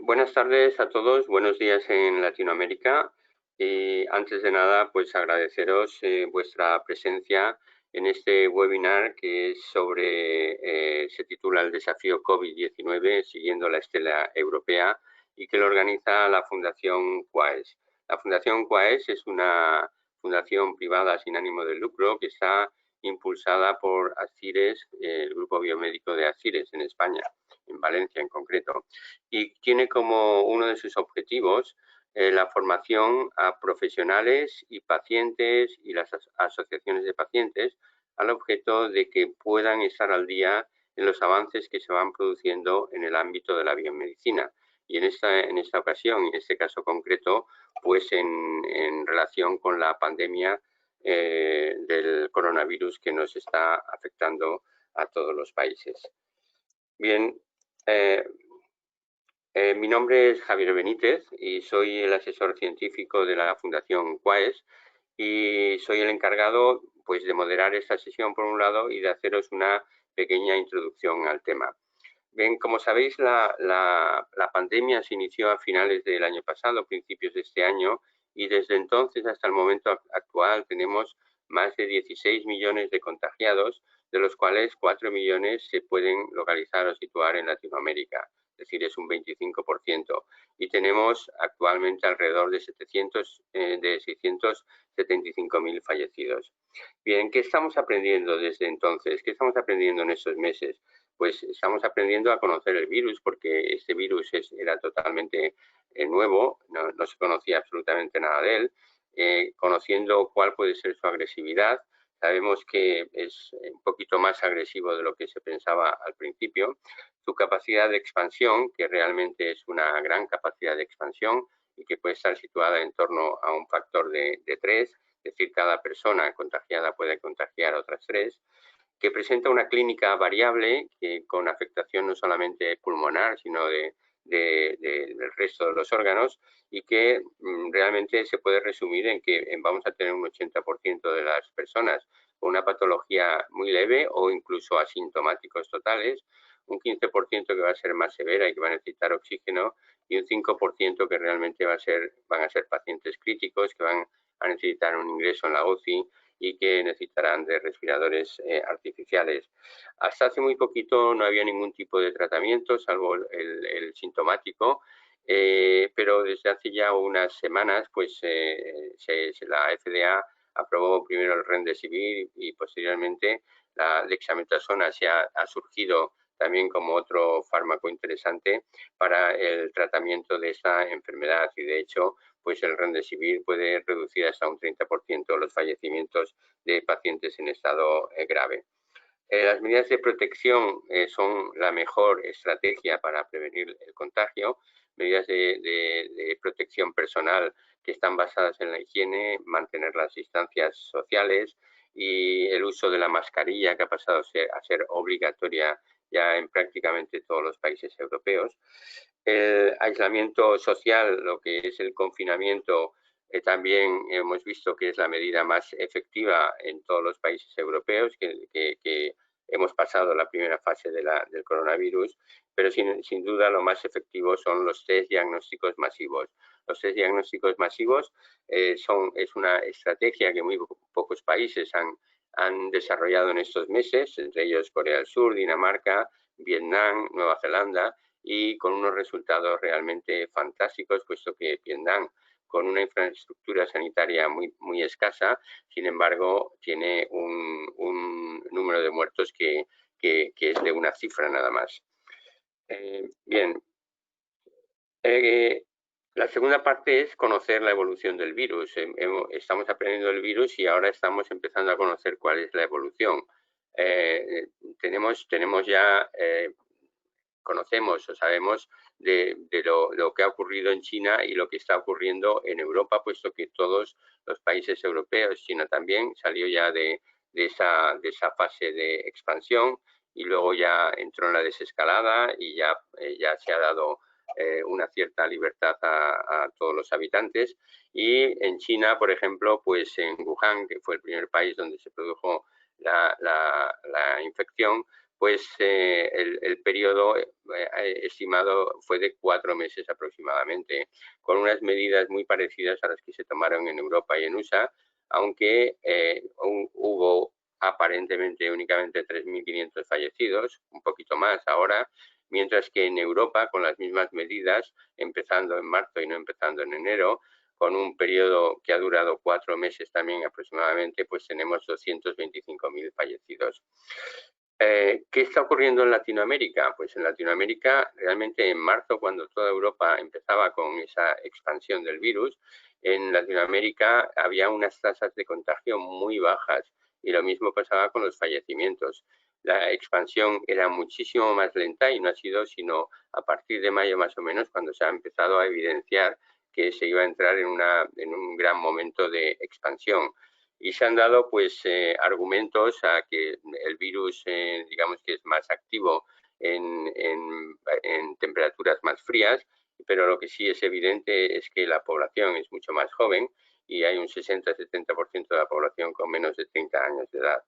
Buenas tardes a todos, buenos días en Latinoamérica. Y antes de nada, pues agradeceros vuestra presencia en este webinar que es se titula El desafío COVID-19, siguiendo la estela europea, y que lo organiza la Fundación Quaes. La Fundación Quaes es una fundación privada sin ánimo de lucro que está impulsada por Acires, el Grupo Biomédico de Acires en España, en Valencia en concreto, y tiene como uno de sus objetivos la formación a profesionales y pacientes y las asociaciones de pacientes al objeto de que puedan estar al día en los avances que se van produciendo en el ámbito de la biomedicina. Y en esta ocasión, en este caso concreto, pues en relación con la pandemia del coronavirus que nos está afectando a todos los países. Bien, mi nombre es Javier Benítez y soy el asesor científico de la Fundación Quaes y soy el encargado pues, de moderar esta sesión por un lado y de haceros una pequeña introducción al tema. Bien, como sabéis, la pandemia se inició a finales del año pasado, principios de este año, y desde entonces hasta el momento actual tenemos más de 16 millones de contagiados, de los cuales 4 millones se pueden localizar o situar en Latinoamérica, es decir, es un 25%. Y tenemos actualmente alrededor de 675.000 fallecidos. Bien, ¿qué estamos aprendiendo desde entonces? ¿Qué estamos aprendiendo en estos meses? Pues estamos aprendiendo a conocer el virus, porque este virus era totalmente nuevo, no se conocía absolutamente nada de él. Conociendo cuál puede ser su agresividad, sabemos que es un poquito más agresivo de lo que se pensaba al principio. Su capacidad de expansión, que realmente es una gran capacidad de expansión y que puede estar situada en torno a un factor de 3, es decir, cada persona contagiada puede contagiar a otras 3, que presenta una clínica variable con afectación no solamente pulmonar, sino del resto de los órganos, y que realmente se puede resumir en que vamos a tener un 80% de las personas con una patología muy leve o incluso asintomáticos totales, un 15% que va a ser más severa y que va a necesitar oxígeno, y un 5% que realmente van a ser pacientes críticos que van a necesitar un ingreso en la UCI y que necesitarán de respiradores artificiales. Hasta hace muy poquito no había ningún tipo de tratamiento, salvo el sintomático, pero desde hace ya unas semanas, pues la FDA aprobó primero el Remdesivir y posteriormente la dexametasona ha surgido también como otro fármaco interesante para el tratamiento de esta enfermedad, y de hecho pues el Remdesivir puede reducir hasta un 30% los fallecimientos de pacientes en estado grave. Las medidas de protección son la mejor estrategia para prevenir el contagio, medidas de protección personal que están basadas en la higiene, mantener las distancias sociales y el uso de la mascarilla, que ha pasado a ser obligatoria ya en prácticamente todos los países europeos. El aislamiento social, lo que es el confinamiento, también hemos visto que es la medida más efectiva en todos los países europeos, que hemos pasado la primera fase del coronavirus, pero sin duda lo más efectivo son los test diagnósticos masivos. Los test diagnósticos masivos es una estrategia que muy pocos países han desarrollado en estos meses, entre ellos Corea del Sur, Dinamarca, Vietnam, Nueva Zelanda, y con unos resultados realmente fantásticos, puesto que Vietnam, con una infraestructura sanitaria muy escasa, sin embargo, tiene un número de muertos que es de una cifra nada más. Bien. La segunda parte es conocer la evolución del virus. Estamos aprendiendo el virus y ahora estamos empezando a conocer cuál es la evolución. Tenemos ya conocemos o sabemos de lo que ha ocurrido en China y lo que está ocurriendo en Europa, puesto que todos los países europeos, China también, salió ya de esa fase de expansión y luego ya entró en la desescalada y ya se ha dado una cierta libertad a todos los habitantes. Y en China, por ejemplo, pues en Wuhan, que fue el primer país donde se produjo la infección, pues el periodo estimado fue de 4 meses aproximadamente, con unas medidas muy parecidas a las que se tomaron en Europa y en USA, aunque hubo aparentemente únicamente 3.500 fallecidos, un poquito más ahora, mientras que en Europa, con las mismas medidas, empezando en marzo y no empezando en enero, con un periodo que ha durado 4 meses también aproximadamente, pues tenemos 225.000 fallecidos. ¿Qué está ocurriendo en Latinoamérica? Pues en Latinoamérica, realmente en marzo, cuando toda Europa empezaba con esa expansión del virus, en Latinoamérica había unas tasas de contagio muy bajas y lo mismo pasaba con los fallecimientos. La expansión era muchísimo más lenta y no ha sido sino a partir de mayo más o menos cuando se ha empezado a evidenciar que se iba a entrar en un gran momento de expansión. Y se han dado pues argumentos a que el virus digamos que es más activo en temperaturas más frías, pero lo que sí es evidente es que la población es mucho más joven y hay un 60-70% de la población con menos de 30 años de edad.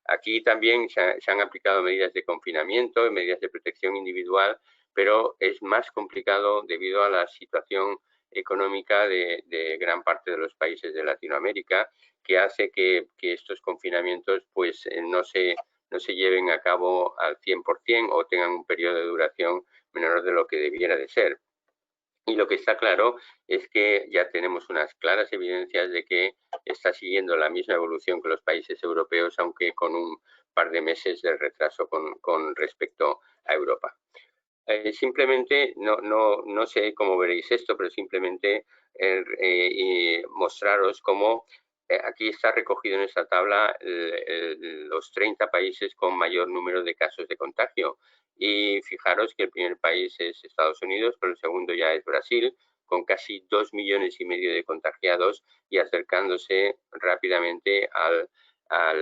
Aquí también se han aplicado medidas de confinamiento y medidas de protección individual, pero es más complicado debido a la situación económica de gran parte de los países de Latinoamérica, que hace que estos confinamientos pues no se lleven a cabo al 100% o tengan un periodo de duración menor de lo que debiera de ser. Y lo que está claro es que ya tenemos unas claras evidencias de que está siguiendo la misma evolución que los países europeos, aunque con un par de meses de retraso con respecto a Europa. Simplemente, no sé cómo veréis esto, pero simplemente mostraros cómo aquí está recogido en esta tabla los 30 países con mayor número de casos de contagio. Y fijaros que el primer país es Estados Unidos, pero el segundo ya es Brasil, con casi 2,5 millones de contagiados y acercándose rápidamente a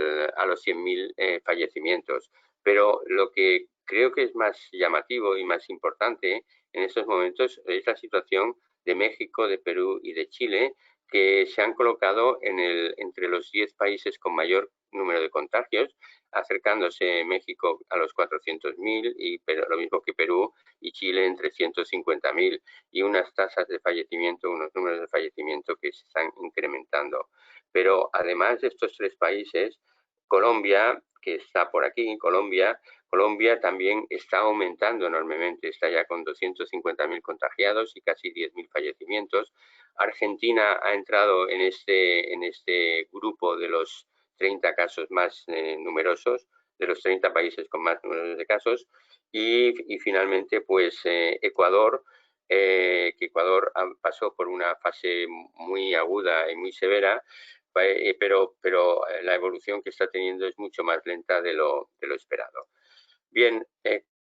los 100.000 fallecimientos. Pero lo que creo que es más llamativo y más importante en estos momentos es la situación de México, de Perú y de Chile, que se han colocado entre los 10 países con mayor número de contagios, acercándose México a los 400.000 y lo mismo que Perú y Chile en 350.000 y unas tasas de fallecimiento, unos números de fallecimiento que se están incrementando. Pero además de estos 3 países, Colombia, que está por aquí, Colombia también está aumentando enormemente, está ya con 250.000 contagiados y casi 10.000 fallecimientos. Argentina ha entrado en este grupo de los 30 casos más numerosos, de los 30 países con más números de casos. Y finalmente, pues Ecuador, que Ecuador pasó por una fase muy aguda y muy severa, pero la evolución que está teniendo es mucho más lenta de lo esperado. Bien,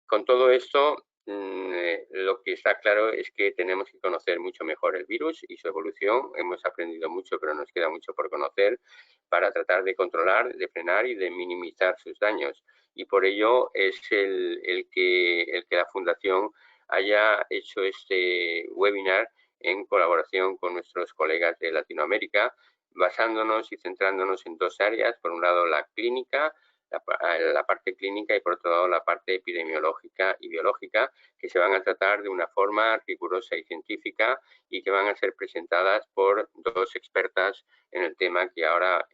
con todo esto, lo que está claro es que tenemos que conocer mucho mejor el virus y su evolución. Hemos aprendido mucho, pero nos queda mucho por conocer para tratar de controlar, de frenar y de minimizar sus daños. Y por ello es el que la Fundación haya hecho este webinar en colaboración con nuestros colegas de Latinoamérica, basándonos y centrándonos en 2 áreas. Por un lado, la clínica, la parte clínica y por otro lado la parte epidemiológica y biológica, que se van a tratar de una forma rigurosa y científica y que van a ser presentadas por 2 expertas en el tema que ahora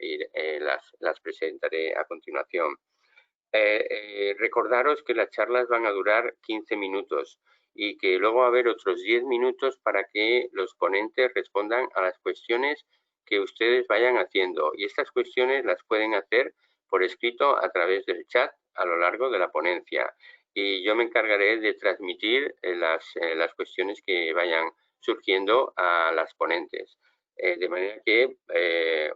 las presentaré a continuación. Recordaros que las charlas van a durar 15 minutos y que luego va a haber otros 10 minutos para que los ponentes respondan a las cuestiones que ustedes vayan haciendo. Y estas cuestiones las pueden hacer por escrito a través del chat a lo largo de la ponencia. Y yo me encargaré de transmitir las cuestiones que vayan surgiendo a las ponentes. De manera que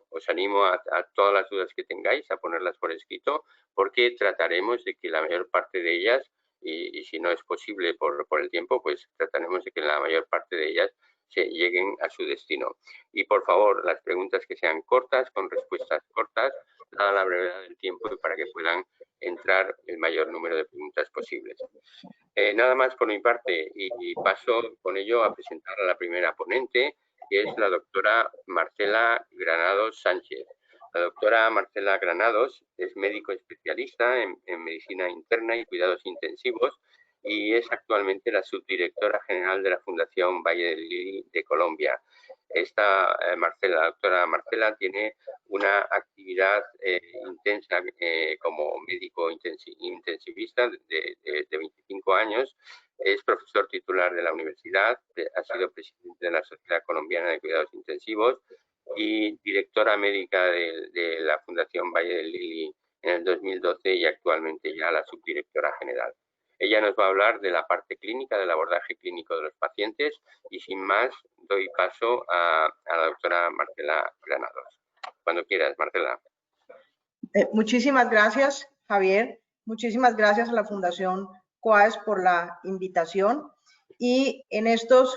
os animo a todas las dudas que tengáis a ponerlas por escrito, porque trataremos de que la mayor parte de ellas, y si no es posible por el tiempo, pues trataremos de que la mayor parte de ellas se lleguen a su destino. Y por favor, las preguntas que sean cortas, con respuestas cortas, dada la brevedad del tiempo y para que puedan entrar el mayor número de preguntas posibles. Nada más por mi parte y paso con ello a presentar a la primera ponente, que es la doctora Marcela Granados Sánchez. La doctora Marcela Granados es médico especialista en medicina interna y cuidados intensivos y es actualmente la subdirectora general de la Fundación Valle del Lili de Colombia. Esta la doctora Marcela tiene una actividad intensa como médico intensivista de 25 años. Es profesor titular de la universidad, ha sido presidente de la Sociedad Colombiana de Cuidados Intensivos y directora médica de la Fundación Valle del Lili en el 2012 y actualmente ya la subdirectora general. Ella nos va a hablar de la parte clínica, del abordaje clínico de los pacientes y sin más doy paso a la doctora Marcela Granados. Cuando quieras, Marcela. Muchísimas gracias, Javier. Muchísimas gracias a la Fundación COAES por la invitación. Y en estos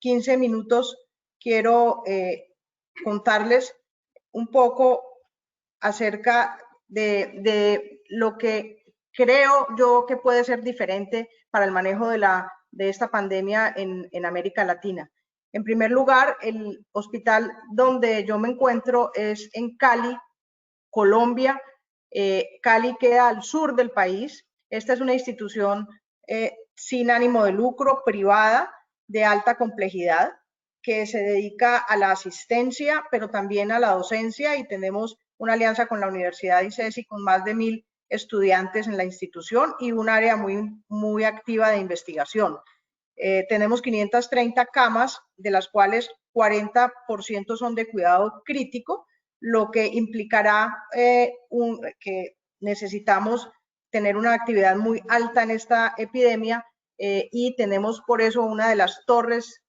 15 minutos quiero contarles un poco acerca de lo que creo yo que puede ser diferente para el manejo de esta pandemia en América Latina. En primer lugar, el hospital donde yo me encuentro es en Cali, Colombia. Cali queda al sur del país. Esta es una institución sin ánimo de lucro, privada, de alta complejidad, que se dedica a la asistencia, pero también a la docencia, y tenemos una alianza con la Universidad ICESI con más de 1000 estudiantes en la institución y un área muy activa de investigación. Tenemos 530 camas, de las cuales 40% son de cuidado crítico, lo que implicará que necesitamos tener una actividad muy alta en esta epidemia y tenemos por eso una de las torres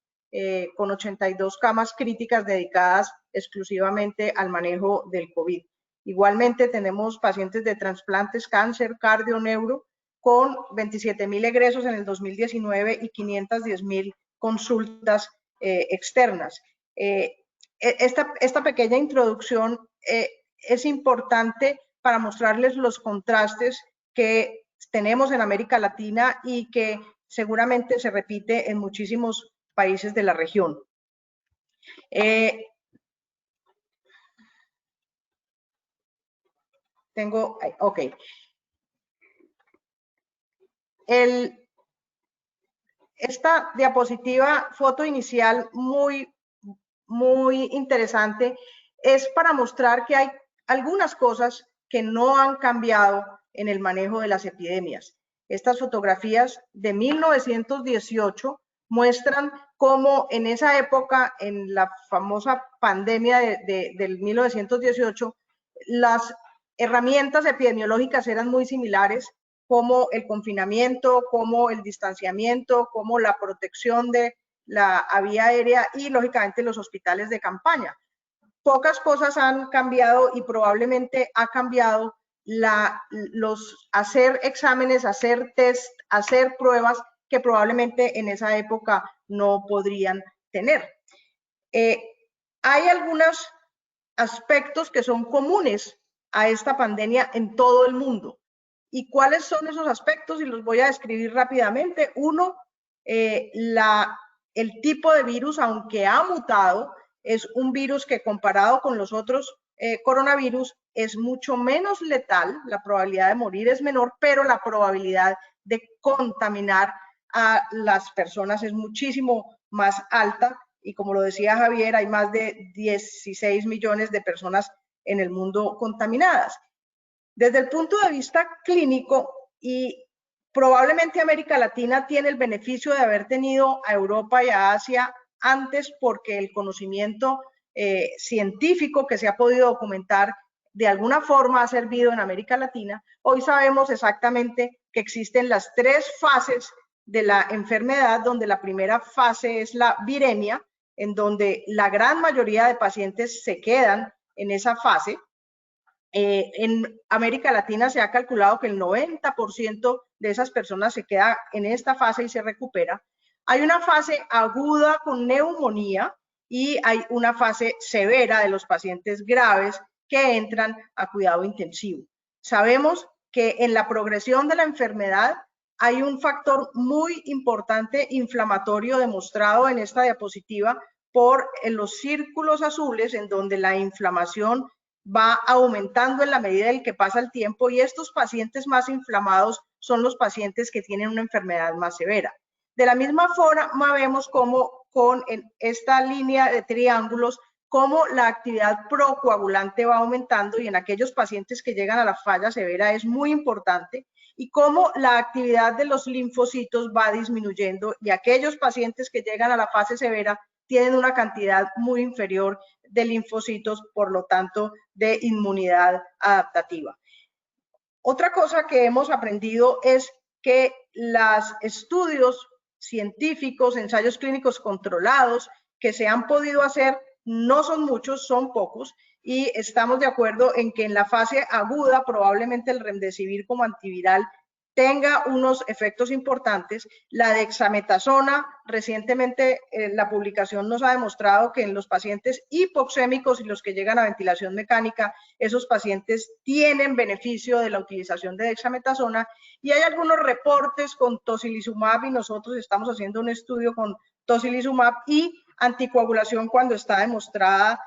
con 82 camas críticas dedicadas exclusivamente al manejo del COVID. Igualmente tenemos pacientes de trasplantes, cáncer, cardio, neuro, con 27.000 egresos en el 2019 y 510.000 consultas externas. Esta pequeña introducción es importante para mostrarles los contrastes que tenemos en América Latina y que seguramente se repite en muchísimos países de la región. Ok. Esta diapositiva, foto inicial muy interesante, es para mostrar que hay algunas cosas que no han cambiado en el manejo de las epidemias. Estas fotografías de 1918 muestran cómo en esa época, en la famosa pandemia del 1918, las herramientas epidemiológicas eran muy similares, como el confinamiento, como el distanciamiento, como la protección de la vía aérea y lógicamente los hospitales de campaña. Pocas cosas han cambiado y probablemente ha cambiado hacer exámenes, hacer test, hacer pruebas que probablemente en esa época no podrían tener. Hay algunos aspectos que son comunes a esta pandemia en todo el mundo. ¿Y cuáles son esos aspectos? Y los voy a describir rápidamente. Uno, el tipo de virus, aunque ha mutado, es un virus que comparado con los otros coronavirus es mucho menos letal, la probabilidad de morir es menor, pero la probabilidad de contaminar a las personas es muchísimo más alta y como lo decía Javier, hay más de 16 millones de personas en el mundo contaminadas. Desde el punto de vista clínico, y probablemente América Latina tiene el beneficio de haber tenido a Europa y a Asia antes porque el conocimiento científico que se ha podido documentar de alguna forma ha servido en América Latina. Hoy sabemos exactamente que existen las 3 fases de la enfermedad, donde la primera fase es la viremia, en donde la gran mayoría de pacientes se quedan en esa fase. En América Latina se ha calculado que el 90% de esas personas se queda en esta fase y se recupera. Hay una fase aguda con neumonía y hay una fase severa de los pacientes graves que entran a cuidado intensivo. Sabemos que en la progresión de la enfermedad hay un factor muy importante inflamatorio demostrado en esta diapositiva por los círculos azules en donde la inflamación va aumentando en la medida en que pasa el tiempo y estos pacientes más inflamados son los pacientes que tienen una enfermedad más severa. De la misma forma vemos como con esta línea de triángulos cómo la actividad procoagulante va aumentando y en aquellos pacientes que llegan a la falla severa es muy importante y cómo la actividad de los linfocitos va disminuyendo y aquellos pacientes que llegan a la fase severa tienen una cantidad muy inferior de linfocitos, por lo tanto, de inmunidad adaptativa. Otra cosa que hemos aprendido es que los estudios científicos, ensayos clínicos controlados que se han podido hacer no son muchos, son pocos, y estamos de acuerdo en que en la fase aguda probablemente el remdesivir como antiviral tenga unos efectos importantes. La dexametasona, recientemente la publicación nos ha demostrado que en los pacientes hipoxémicos y los que llegan a ventilación mecánica, esos pacientes tienen beneficio de la utilización de dexametasona y hay algunos reportes con tocilizumab y nosotros estamos haciendo un estudio con tocilizumab y anticoagulación cuando está demostrada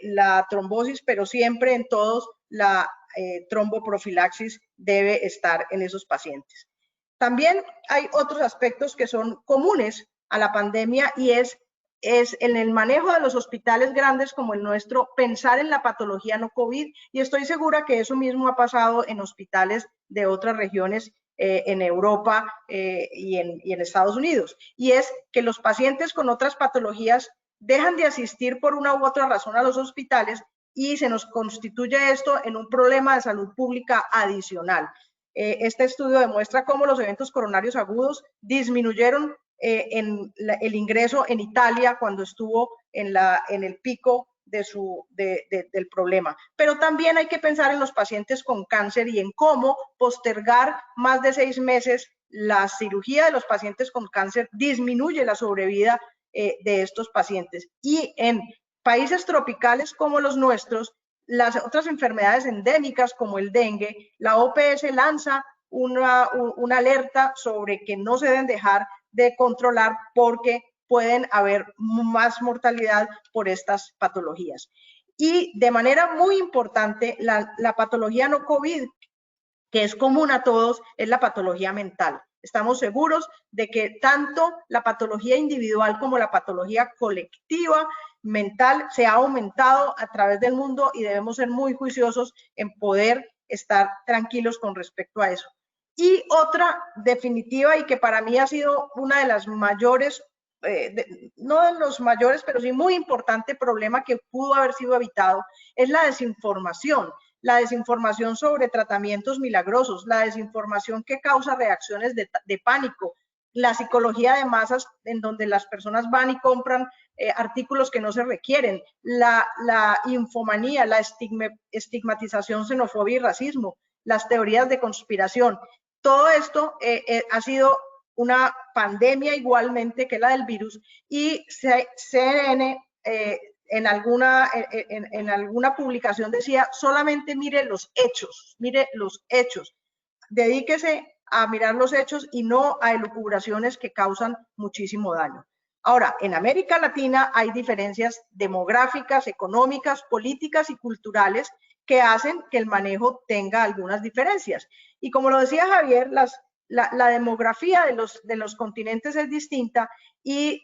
la trombosis, pero siempre en todos la tromboprofilaxis debe estar en esos pacientes. También hay otros aspectos que son comunes a la pandemia y es en el manejo de los hospitales grandes como el nuestro, pensar en la patología no COVID y estoy segura que eso mismo ha pasado en hospitales de otras regiones en Europa y en Estados Unidos. Y es que los pacientes con otras patologías dejan de asistir por una u otra razón a los hospitales y se nos constituye esto en un problema de salud pública adicional. Este estudio demuestra cómo los eventos coronarios agudos disminuyeron el ingreso en Italia cuando estuvo en el pico del problema. Pero también hay que pensar en los pacientes con cáncer y en cómo postergar más de 6 meses la cirugía de los pacientes con cáncer disminuye la sobrevida de estos pacientes. Y en países tropicales como los nuestros, las otras enfermedades endémicas como el dengue, la OPS lanza una alerta sobre que no se deben dejar de controlar porque pueden haber más mortalidad por estas patologías. Y de manera muy importante, la patología no COVID, que es común a todos, es la patología mental. Estamos seguros de que tanto la patología individual como la patología colectiva mental se ha aumentado a través del mundo y debemos ser muy juiciosos en poder estar tranquilos con respecto a eso. Y otra definitiva y que para mí ha sido una de las mayores, no de los mayores, pero sí muy importante problema que pudo haber sido evitado, es la desinformación. La desinformación sobre tratamientos milagrosos, la desinformación que causa reacciones de pánico, la psicología de masas en donde las personas van y compran artículos que no se requieren, la infomanía, la estigmatización, xenofobia y racismo, las teorías de conspiración. Todo esto ha sido una pandemia igualmente que la del virus y CNN en alguna publicación decía, solamente mire los hechos, dedíquese a mirar los hechos y no a elucubraciones que causan muchísimo daño. Ahora, en América Latina hay diferencias demográficas, económicas, políticas y culturales que hacen que el manejo tenga algunas diferencias. Y como lo decía Javier, la demografía de los continentes es distinta y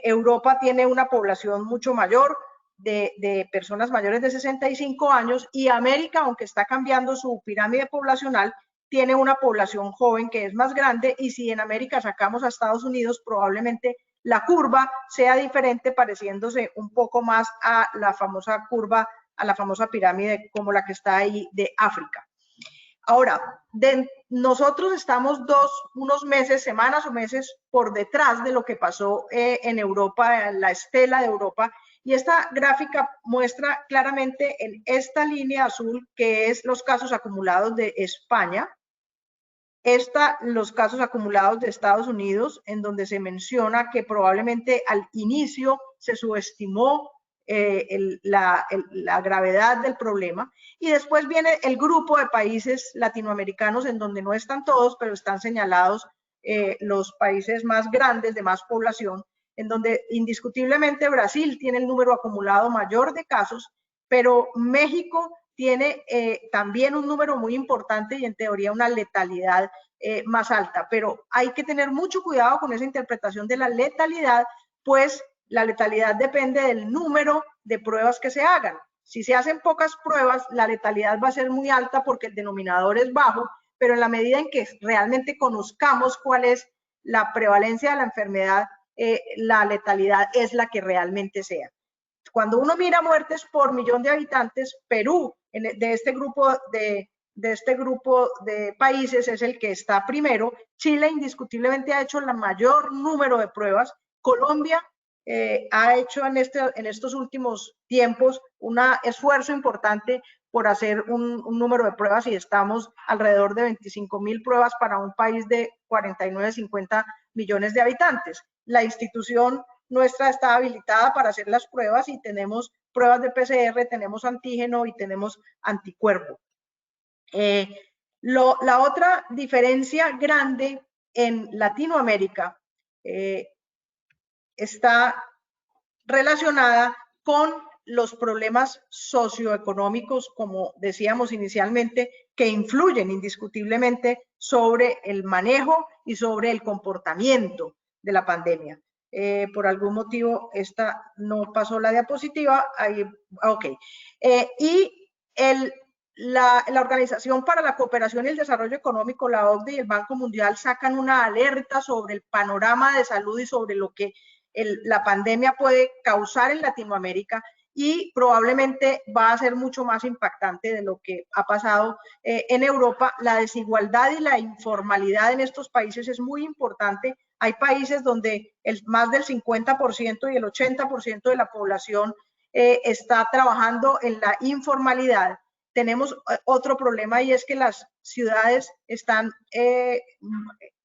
Europa tiene una población mucho mayor, de personas mayores de 65 años y América, aunque está cambiando su pirámide poblacional, tiene una población joven que es más grande y si en América sacamos a Estados Unidos, probablemente la curva sea diferente, pareciéndose un poco más a la famosa curva, a la famosa pirámide como la que está ahí de África. Ahora, nosotros estamos unos meses, semanas o meses por detrás de lo que pasó en Europa, en la estela de Europa, y esta gráfica muestra claramente en esta línea azul que es los casos acumulados de España, los casos acumulados de Estados Unidos, en donde se menciona que probablemente al inicio se subestimó la gravedad del problema y después viene el grupo de países latinoamericanos en donde no están todos, pero están señalados los países más grandes de más población, en donde indiscutiblemente Brasil tiene el número acumulado mayor de casos, pero México tiene también un número muy importante y en teoría una letalidad más alta, pero hay que tener mucho cuidado con esa interpretación de la letalidad, pues la letalidad depende del número de pruebas que se hagan. Si se hacen pocas pruebas, la letalidad va a ser muy alta porque el denominador es bajo, pero en la medida en que realmente conozcamos cuál es la prevalencia de la enfermedad, la letalidad es la que realmente sea. Cuando uno mira muertes por millón de habitantes, Perú, de este grupo de países, es el que está primero. Chile indiscutiblemente ha hecho el mayor número de pruebas. Colombia ha hecho en estos últimos tiempos un esfuerzo importante por hacer un número de pruebas y estamos alrededor de 25.000 pruebas para un país de 49, 50 millones de habitantes. La institución nuestra está habilitada para hacer las pruebas y tenemos pruebas de PCR, tenemos antígeno y tenemos anticuerpo. La otra diferencia grande en Latinoamérica está relacionada con los problemas socioeconómicos, como decíamos inicialmente, que influyen indiscutiblemente sobre el manejo y sobre el comportamiento de la pandemia. Por algún motivo esta no pasó la diapositiva. Ahí, ok. Y la Organización para la Cooperación y el Desarrollo Económico, la OCDE y el Banco Mundial sacan una alerta sobre el panorama de salud y sobre lo que la pandemia puede causar en Latinoamérica y probablemente va a ser mucho más impactante de lo que ha pasado en Europa. La desigualdad y la informalidad en estos países es muy importante. Hay países donde más del 50% y el 80% de la población está trabajando en la informalidad. Tenemos otro problema y es que las ciudades están,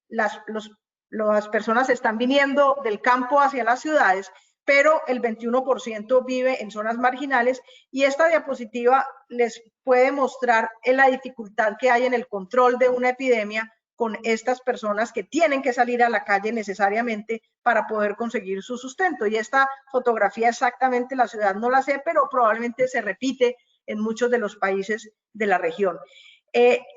las personas están viniendo del campo hacia las ciudades, pero el 21% vive en zonas marginales y esta diapositiva les puede mostrar la dificultad que hay en el control de una epidemia con estas personas que tienen que salir a la calle necesariamente para poder conseguir su sustento. Y esta fotografía exactamente la ciudad no la sé, pero probablemente se repite en muchos de los países de la región.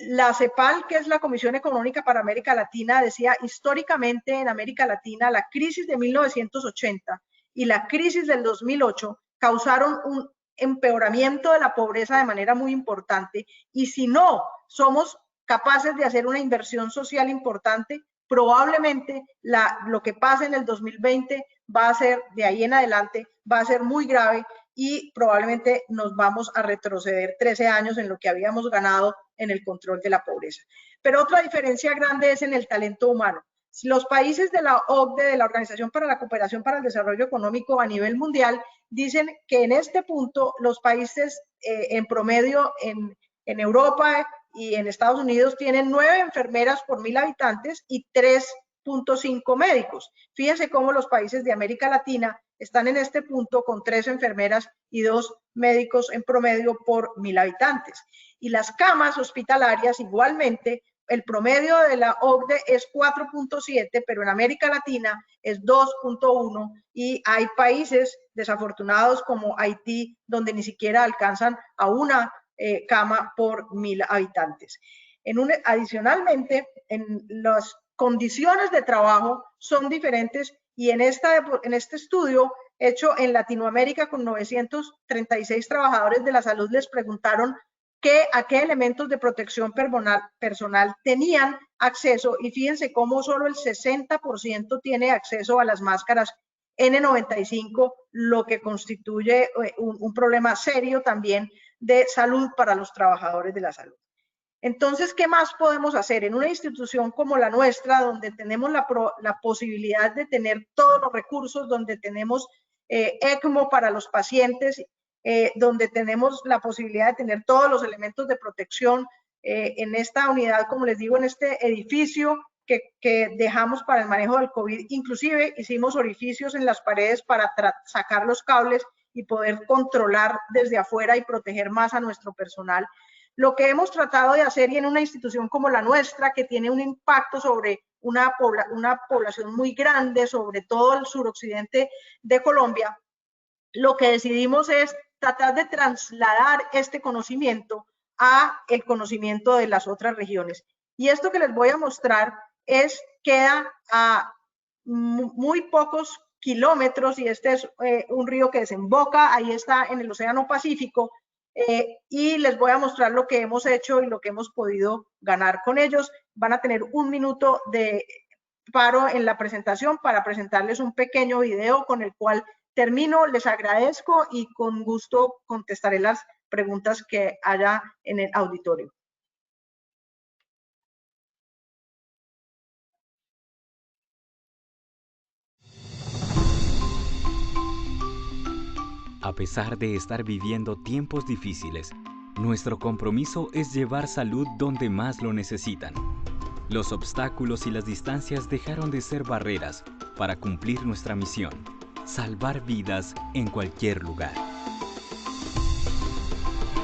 La CEPAL, que es la Comisión Económica para América Latina, decía históricamente en América Latina la crisis de 1980 y la crisis del 2008 causaron un empeoramiento de la pobreza de manera muy importante y si no somos capaces de hacer una inversión social importante, probablemente lo que pase en el 2020 va a ser, de ahí en adelante, va a ser muy grave y probablemente nos vamos a retroceder 13 años en lo que habíamos ganado en el control de la pobreza. Pero otra diferencia grande es en el talento humano. Los países de la OCDE, de la Organización para la Cooperación para el Desarrollo Económico a nivel mundial, dicen que en este punto los países en promedio en Europa y en Estados Unidos tienen 9 enfermeras por 1.000 habitantes y 3.5 médicos. Fíjense cómo los países de América Latina están en este punto con 3 enfermeras y 2 médicos en promedio por 1.000 habitantes. Y las camas hospitalarias igualmente, el promedio de la OCDE es 4.7, pero en América Latina es 2.1 y hay países desafortunados como Haití donde ni siquiera alcanzan a una cama por 1.000 habitantes. Adicionalmente, en las condiciones de trabajo son diferentes y en este estudio hecho en Latinoamérica con 936 trabajadores de la salud les preguntaron a qué elementos de protección personal tenían acceso y fíjense cómo solo el 60% tiene acceso a las máscaras N95, lo que constituye un problema serio también de salud para los trabajadores de la salud. Entonces, ¿qué más podemos hacer? En una institución como la nuestra, donde tenemos la posibilidad de tener todos los recursos, donde tenemos ECMO para los pacientes, donde tenemos la posibilidad de tener todos los elementos de protección en esta unidad, como les digo, en este edificio que dejamos para el manejo del COVID. Inclusive hicimos orificios en las paredes para sacar los cables y poder controlar desde afuera y proteger más a nuestro personal. Lo que hemos tratado de hacer y en una institución como la nuestra, que tiene un impacto sobre una población muy grande, sobre todo el suroccidente de Colombia, lo que decidimos es tratar de trasladar este conocimiento a el conocimiento de las otras regiones. Y esto que les voy a mostrar queda a muy pocos kilómetros, y este es un río que desemboca, ahí está en el Océano Pacífico, y les voy a mostrar lo que hemos hecho y lo que hemos podido ganar con ellos. Van a tener un minuto de paro en la presentación para presentarles un pequeño video con el cual termino. Les agradezco y con gusto contestaré las preguntas que haya en el auditorio. A pesar de estar viviendo tiempos difíciles, nuestro compromiso es llevar salud donde más lo necesitan. Los obstáculos y las distancias dejaron de ser barreras para cumplir nuestra misión: salvar vidas en cualquier lugar.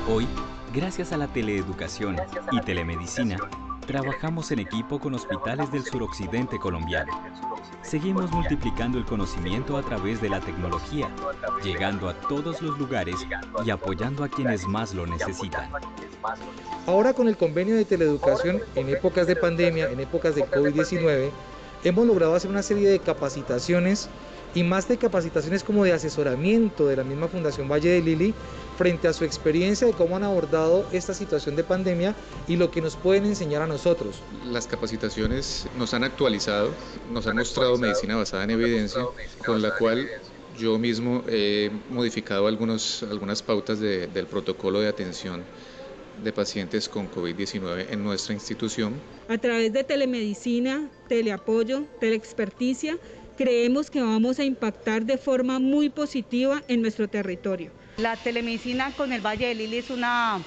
Hoy, gracias a la teleeducación y telemedicina, trabajamos en equipo con hospitales del suroccidente colombiano. Seguimos multiplicando el conocimiento a través de la tecnología, llegando a todos los lugares y apoyando a quienes más lo necesitan. Ahora, con el convenio de teleeducación en épocas de pandemia, en épocas de COVID-19, hemos logrado hacer una serie de capacitaciones, y más de capacitaciones como de asesoramiento de la misma Fundación Valle de Lili frente a su experiencia de cómo han abordado esta situación de pandemia y lo que nos pueden enseñar a nosotros. Las capacitaciones nos han actualizado, nos han mostrado medicina basada en evidencia, con la cual yo mismo he modificado algunas pautas del protocolo de atención de pacientes con COVID-19 en nuestra institución. A través de telemedicina, teleapoyo, teleexperticia, creemos que vamos a impactar de forma muy positiva en nuestro territorio. La telemedicina con el Valle de Lili es una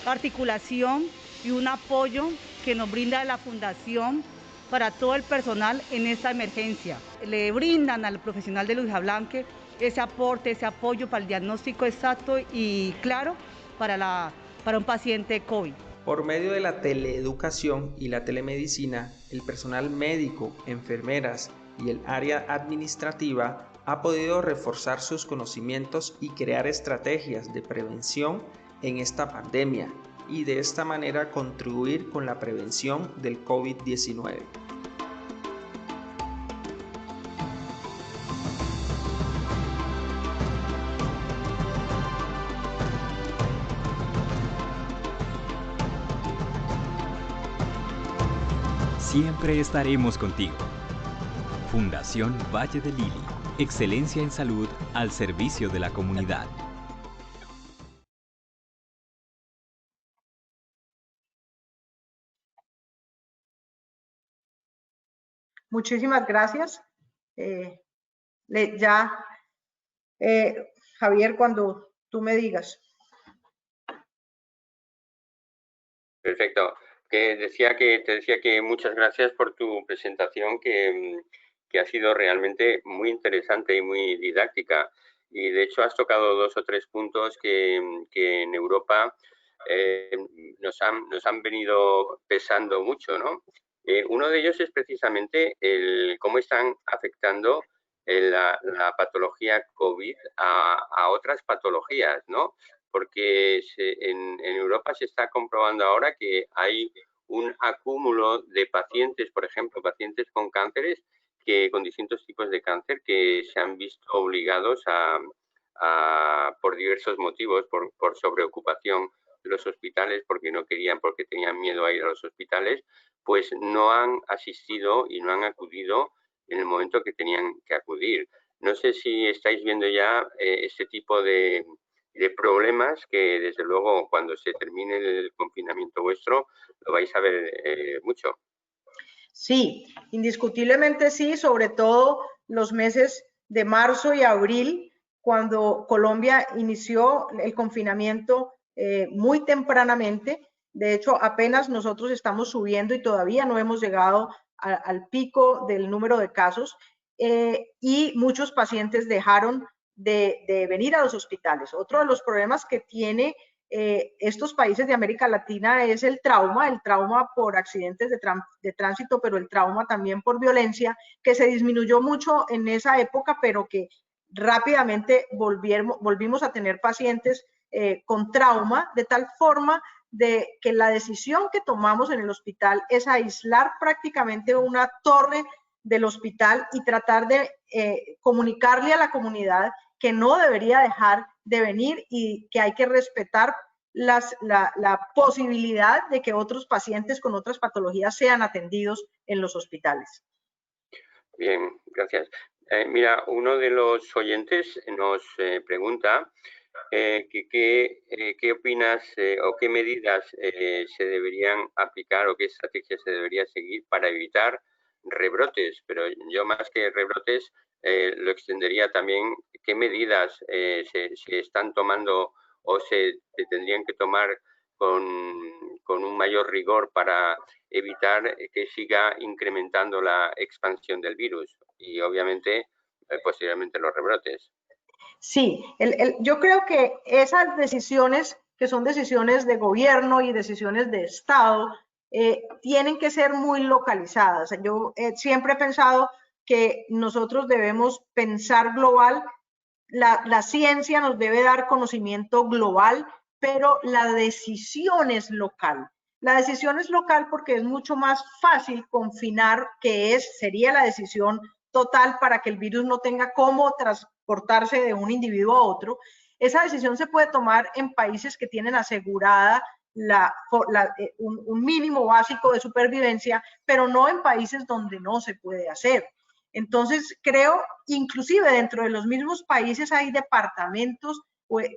articulación y un apoyo que nos brinda la Fundación para todo el personal en esta emergencia. Le brindan al profesional de Luis Ablanque ese aporte, ese apoyo para el diagnóstico exacto y claro para un paciente COVID. Por medio de la teleeducación y la telemedicina, el personal médico, enfermeras y el área administrativa ha podido reforzar sus conocimientos y crear estrategias de prevención en esta pandemia y de esta manera contribuir con la prevención del COVID-19. Siempre estaremos contigo. Fundación Valle de Lili. Excelencia en salud al servicio de la comunidad. Muchísimas gracias. Javier, cuando tú me digas. Perfecto. Te decía que muchas gracias por tu presentación, que ha sido realmente muy interesante y muy didáctica. Y de hecho has tocado 2 o 3 puntos que en Europa nos han venido pesando mucho, ¿no? Uno de ellos es precisamente cómo están afectando la patología COVID a otras patologías, ¿no? Porque en Europa se está comprobando ahora que hay un acúmulo de pacientes, por ejemplo, pacientes con cánceres, con distintos tipos de cáncer, que se han visto obligados por diversos motivos, por sobreocupación de los hospitales, porque no querían, porque tenían miedo a ir a los hospitales, pues no han asistido y no han acudido en el momento que tenían que acudir. No sé si estáis viendo ya este tipo de problemas que, desde luego, cuando se termine el confinamiento vuestro, lo vais a ver mucho. Sí, indiscutiblemente sí, sobre todo los meses de marzo y abril, cuando Colombia inició el confinamiento muy tempranamente. De hecho, apenas nosotros estamos subiendo y todavía no hemos llegado al pico del número de casos, y muchos pacientes dejaron de venir a los hospitales. Otro de los problemas que tiene estos países de América Latina es el trauma por accidentes de tránsito, pero el trauma también por violencia, que se disminuyó mucho en esa época, pero que rápidamente volvimos a tener pacientes con trauma, de tal forma de que la decisión que tomamos en el hospital es aislar prácticamente una torre del hospital y tratar de comunicarle a la comunidad que no debería dejar de venir y que hay que respetar la posibilidad de que otros pacientes con otras patologías sean atendidos en los hospitales. Bien, gracias. Mira, uno de los oyentes nos pregunta ¿qué opinas o qué medidas se deberían aplicar o qué estrategias se debería seguir para evitar rebrotes? Pero yo más que rebrotes lo extendería también qué medidas se están tomando o se tendrían que tomar con un mayor rigor para evitar que siga incrementando la expansión del virus y obviamente posteriormente los rebrotes. Sí, yo creo que esas decisiones, que son decisiones de gobierno y decisiones de Estado, tienen que ser muy localizadas. Yo siempre he pensado que nosotros debemos pensar global, la ciencia nos debe dar conocimiento global, pero la decisión es local. La decisión es local porque es mucho más fácil confinar, sería la decisión total para que el virus no tenga cómo transportarse de un individuo a otro. Esa decisión se puede tomar en países que tienen asegurada un mínimo básico de supervivencia, pero no en países donde no se puede hacer. Entonces, creo, inclusive dentro de los mismos países hay departamentos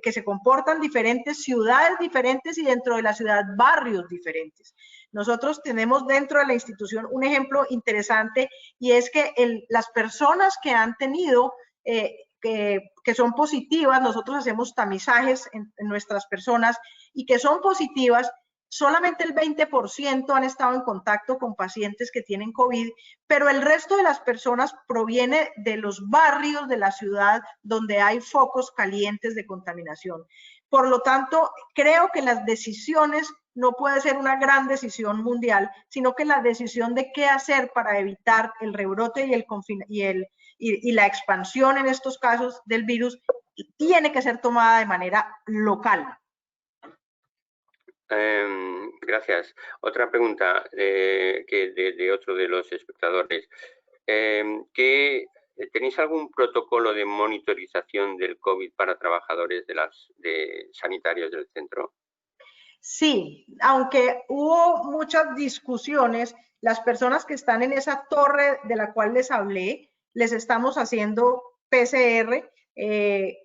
que se comportan diferentes, ciudades diferentes y dentro de la ciudad barrios diferentes. Nosotros tenemos dentro de la institución un ejemplo interesante y es que las personas que han tenido, que son positivas, nosotros hacemos tamizajes en nuestras personas y que son positivas, solamente el 20% han estado en contacto con pacientes que tienen COVID, pero el resto de las personas proviene de los barrios de la ciudad donde hay focos calientes de contaminación. Por lo tanto, creo que las decisiones no puede ser una gran decisión mundial, sino que la decisión de qué hacer para evitar el rebrote y la expansión en estos casos del virus tiene que ser tomada de manera local. Gracias. Otra pregunta de otro de los espectadores. ¿Tenéis algún protocolo de monitorización del COVID para trabajadores sanitarios del centro? Sí, aunque hubo muchas discusiones, las personas que están en esa torre de la cual les hablé, les estamos haciendo PCR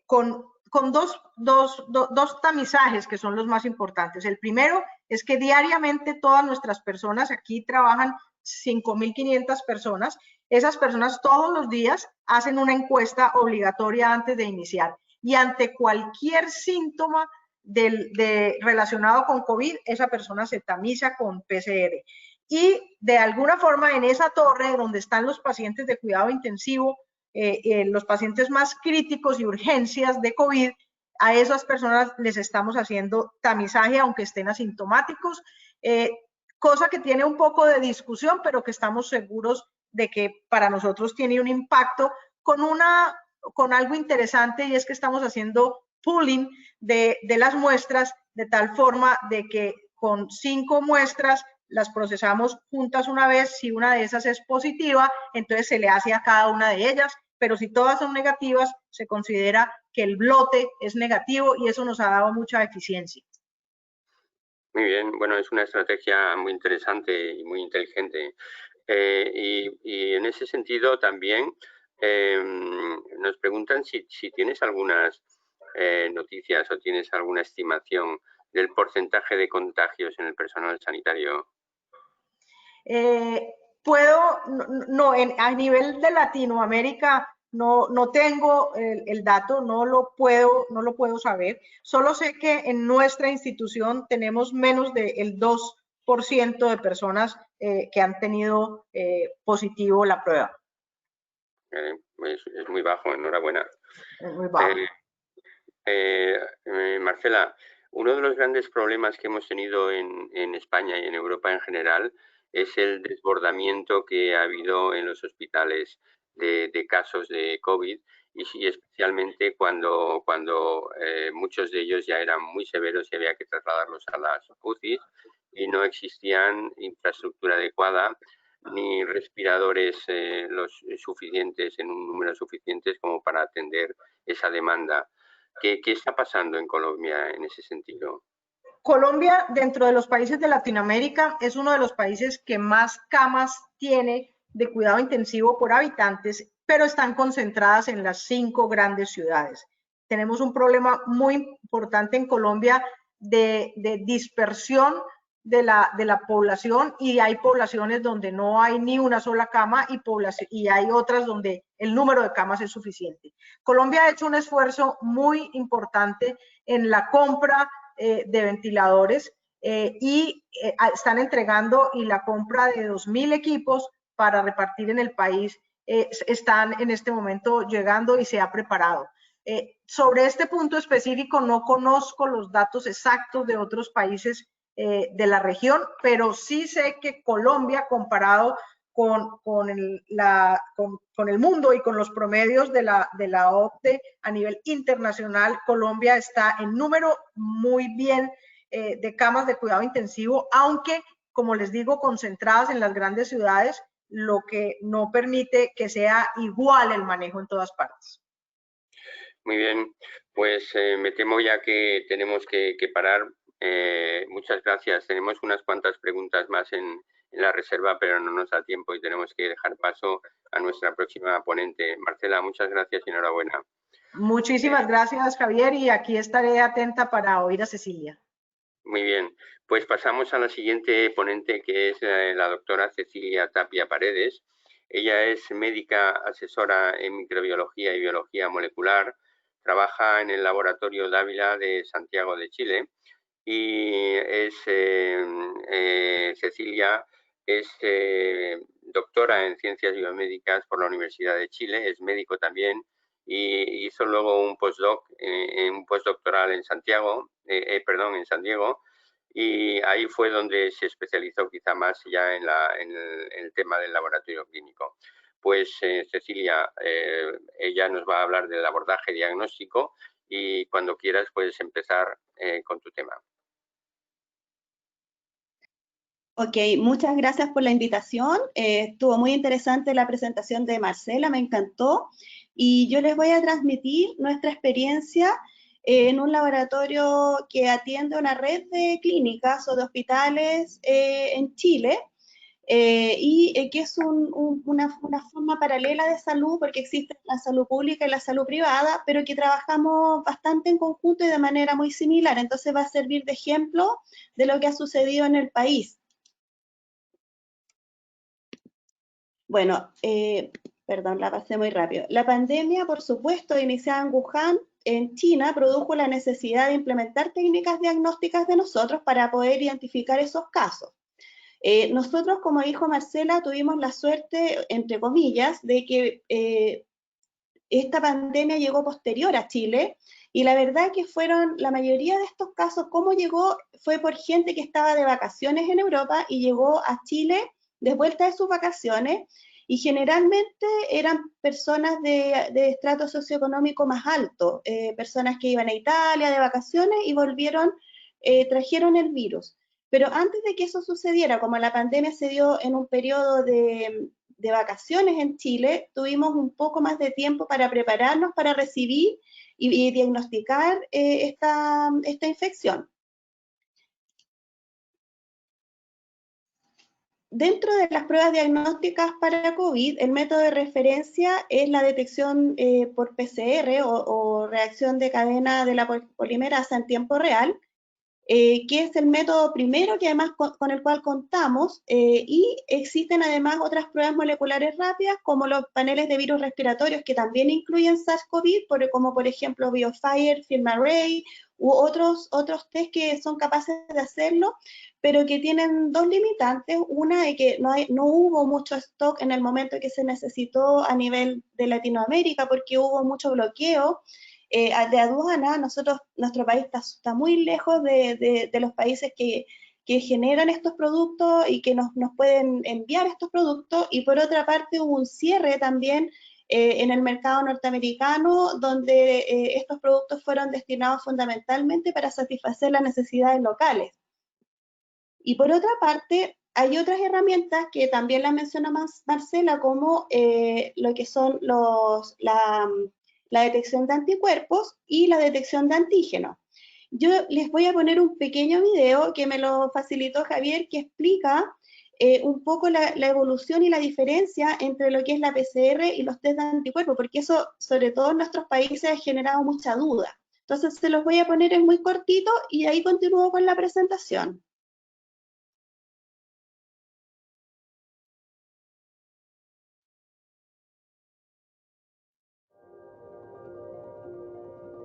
con dos tamizajes que son los más importantes. El primero es que diariamente todas nuestras personas, aquí trabajan 5.500 personas, esas personas todos los días hacen una encuesta obligatoria antes de iniciar y ante cualquier síntoma relacionado con COVID, esa persona se tamiza con PCR. Y de alguna forma en esa torre donde están los pacientes de cuidado intensivo, los pacientes más críticos y urgencias de COVID, a esas personas les estamos haciendo tamizaje aunque estén asintomáticos, cosa que tiene un poco de discusión, pero que estamos seguros de que para nosotros tiene un impacto con algo interesante y es que estamos haciendo pooling de las muestras de tal forma de que con 5 muestras las procesamos juntas una vez. Si una de esas es positiva, entonces se le hace a cada una de ellas, pero si todas son negativas, se considera que el lote es negativo y eso nos ha dado mucha eficiencia. Muy bien, bueno, es una estrategia muy interesante y muy inteligente. Y en ese sentido también nos preguntan si tienes algunas noticias o tienes alguna estimación del porcentaje de contagios en el personal sanitario. A nivel de Latinoamérica no tengo el dato, no lo puedo saber. Solo sé que en nuestra institución tenemos menos del 2% de personas que han tenido positivo la prueba. Es muy bajo, enhorabuena. Es muy bajo. Marcela, uno de los grandes problemas que hemos tenido en España y en Europa en general es el desbordamiento que ha habido en los hospitales de casos de COVID y especialmente cuando muchos de ellos ya eran muy severos y había que trasladarlos a las UCIs y no existían infraestructura adecuada ni respiradores suficientes, en un número suficiente como para atender esa demanda. ¿Qué está pasando en Colombia en ese sentido? Colombia, dentro de los países de Latinoamérica, es uno de los países que más camas tiene de cuidado intensivo por habitantes, pero están concentradas en las 5 grandes ciudades. Tenemos un problema muy importante en Colombia de dispersión de la población, y hay poblaciones donde no hay ni una sola cama y hay otras donde el número de camas es suficiente. Colombia ha hecho un esfuerzo muy importante en la compra de ventiladores y están entregando, y la compra de 2.000 equipos para repartir en el país están en este momento llegando y se ha preparado. Sobre este punto específico no conozco los datos exactos de otros países de la región, pero sí sé que Colombia, comparado con el mundo y con los promedios de la OCDE a nivel internacional, Colombia está en número muy bien de camas de cuidado intensivo, aunque, como les digo, concentradas en las grandes ciudades, lo que no permite que sea igual el manejo en todas partes. Muy bien, pues me temo ya que tenemos que parar. Muchas gracias. Tenemos unas cuantas preguntas más en la reserva, pero no nos da tiempo y tenemos que dejar paso a nuestra próxima ponente. Marcela, muchas gracias y enhorabuena. Muchísimas gracias, Javier, y aquí estaré atenta para oír a Cecilia. Muy bien, pues pasamos a la siguiente ponente, que es la doctora Cecilia Tapia Paredes. Ella es médica asesora en microbiología y biología molecular, trabaja en el Laboratorio Dávila de Santiago de Chile y Cecilia es doctora en ciencias biomédicas por la Universidad de Chile, es médico también y hizo luego un postdoctoral en Santiago, en San Diego, y ahí fue donde se especializó quizá más ya en el tema del laboratorio clínico. Pues Cecilia, ella nos va a hablar del abordaje diagnóstico y cuando quieras puedes empezar con tu tema. Ok, muchas gracias por la invitación. Estuvo muy interesante la presentación de Marcela, me encantó. Y yo les voy a transmitir nuestra experiencia en un laboratorio que atiende una red de clínicas o de hospitales en Chile, y que es una forma paralela de salud, porque existe la salud pública y la salud privada, pero que trabajamos bastante en conjunto y de manera muy similar. Entonces va a servir de ejemplo de lo que ha sucedido en el país. Bueno, perdón, la pasé muy rápido. La pandemia, por supuesto, iniciada en Wuhan, en China, produjo la necesidad de implementar técnicas diagnósticas de nosotros para poder identificar esos casos. Nosotros, como dijo Marcela, tuvimos la suerte, entre comillas, de que esta pandemia llegó posterior a Chile, y la verdad que la mayoría de estos casos, cómo llegó, fue por gente que estaba de vacaciones en Europa y llegó a Chile de vuelta de sus vacaciones, y generalmente eran personas de estrato socioeconómico más alto, personas que iban a Italia de vacaciones y volvieron, trajeron el virus. Pero antes de que eso sucediera, como la pandemia se dio en un periodo de vacaciones en Chile, tuvimos un poco más de tiempo para prepararnos para recibir y diagnosticar esta infección. Dentro de las pruebas diagnósticas para COVID, el método de referencia es la detección por PCR o reacción de cadena de la polimerasa en tiempo real, que es el método primero que además con el cual contamos, y existen además otras pruebas moleculares rápidas como los paneles de virus respiratorios que también incluyen SARS-CoV, como por ejemplo BioFire, FilmArray u otros test que son capaces de hacerlo, pero que tienen dos limitantes. Una de que no hubo mucho stock en el momento que se necesitó a nivel de Latinoamérica porque hubo mucho bloqueo de aduana. Nuestro país está muy lejos de los países que generan estos productos y que nos pueden enviar estos productos, y por otra parte hubo un cierre también en el mercado norteamericano, donde estos productos fueron destinados fundamentalmente para satisfacer las necesidades locales. Y por otra parte, hay otras herramientas que también las menciona Marcela, como lo que son la detección de anticuerpos y la detección de antígenos. Yo les voy a poner un pequeño video que me lo facilitó Javier, que explica un poco la evolución y la diferencia entre lo que es la PCR y los test de anticuerpos, porque eso, sobre todo en nuestros países, ha generado mucha duda. Entonces, se los voy a poner en muy cortito y ahí continúo con la presentación.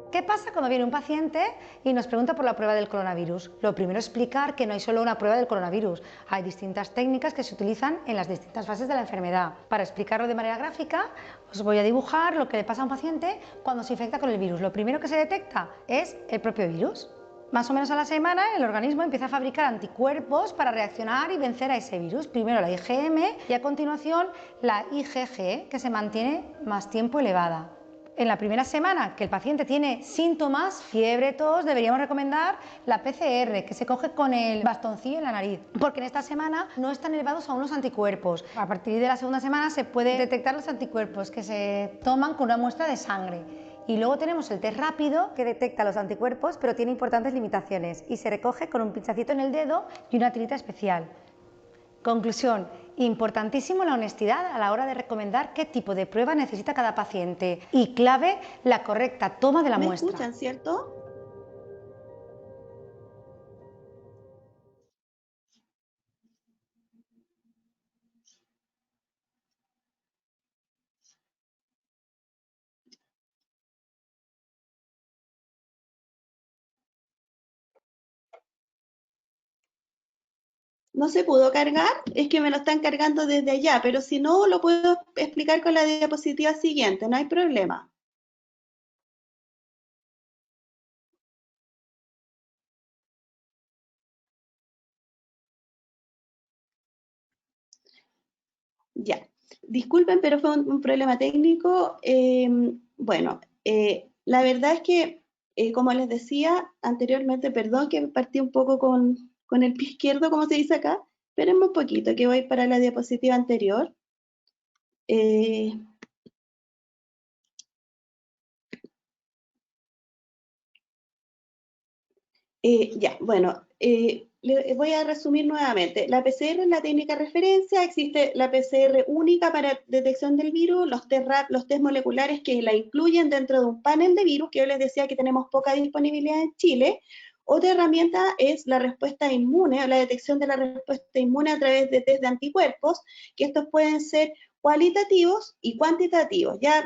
¿Qué pasa cuando viene un paciente y nos pregunta por la prueba del coronavirus? Lo primero es explicar que no hay solo una prueba del coronavirus, hay distintas técnicas que se utilizan en las distintas fases de la enfermedad. Para explicarlo de manera gráfica, os voy a dibujar lo que le pasa a un paciente cuando se infecta con el virus. Lo primero que se detecta es el propio virus. Más o menos a la semana el organismo empieza a fabricar anticuerpos para reaccionar y vencer a ese virus. Primero la IgM y a continuación la IgG, que se mantiene más tiempo elevada. En la primera semana que el paciente tiene síntomas, fiebre, tos, deberíamos recomendar la PCR, que se coge con el bastoncillo en la nariz, porque en esta semana no están elevados aún los anticuerpos. A partir de la segunda semana se puede detectar los anticuerpos, que se toman con una muestra de sangre. Y luego tenemos el test rápido, que detecta los anticuerpos, pero tiene importantes limitaciones, y se recoge con un pinchacito en el dedo y una tirita especial. Conclusión: importantísimo la honestidad a la hora de recomendar qué tipo de prueba necesita cada paciente y clave la correcta toma de la muestra. ¿Me escuchan, cierto? No se pudo cargar, es que me lo están cargando desde allá, pero si no, lo puedo explicar con la diapositiva siguiente, no hay problema. Ya, disculpen, pero fue un problema técnico. Bueno, la verdad es que, como les decía anteriormente, perdón que partí un poco con el pie izquierdo, como se dice acá. Espérenme un poquito, que voy para la diapositiva anterior. Ya, bueno, voy a resumir nuevamente. La PCR es la técnica de referencia, existe la PCR única para detección del virus, los test moleculares que la incluyen dentro de un panel de virus, que yo les decía que tenemos poca disponibilidad en Chile. Otra herramienta es la respuesta inmune, o la detección de la respuesta inmune a través de test de anticuerpos, que estos pueden ser cualitativos y cuantitativos. ¿Ya?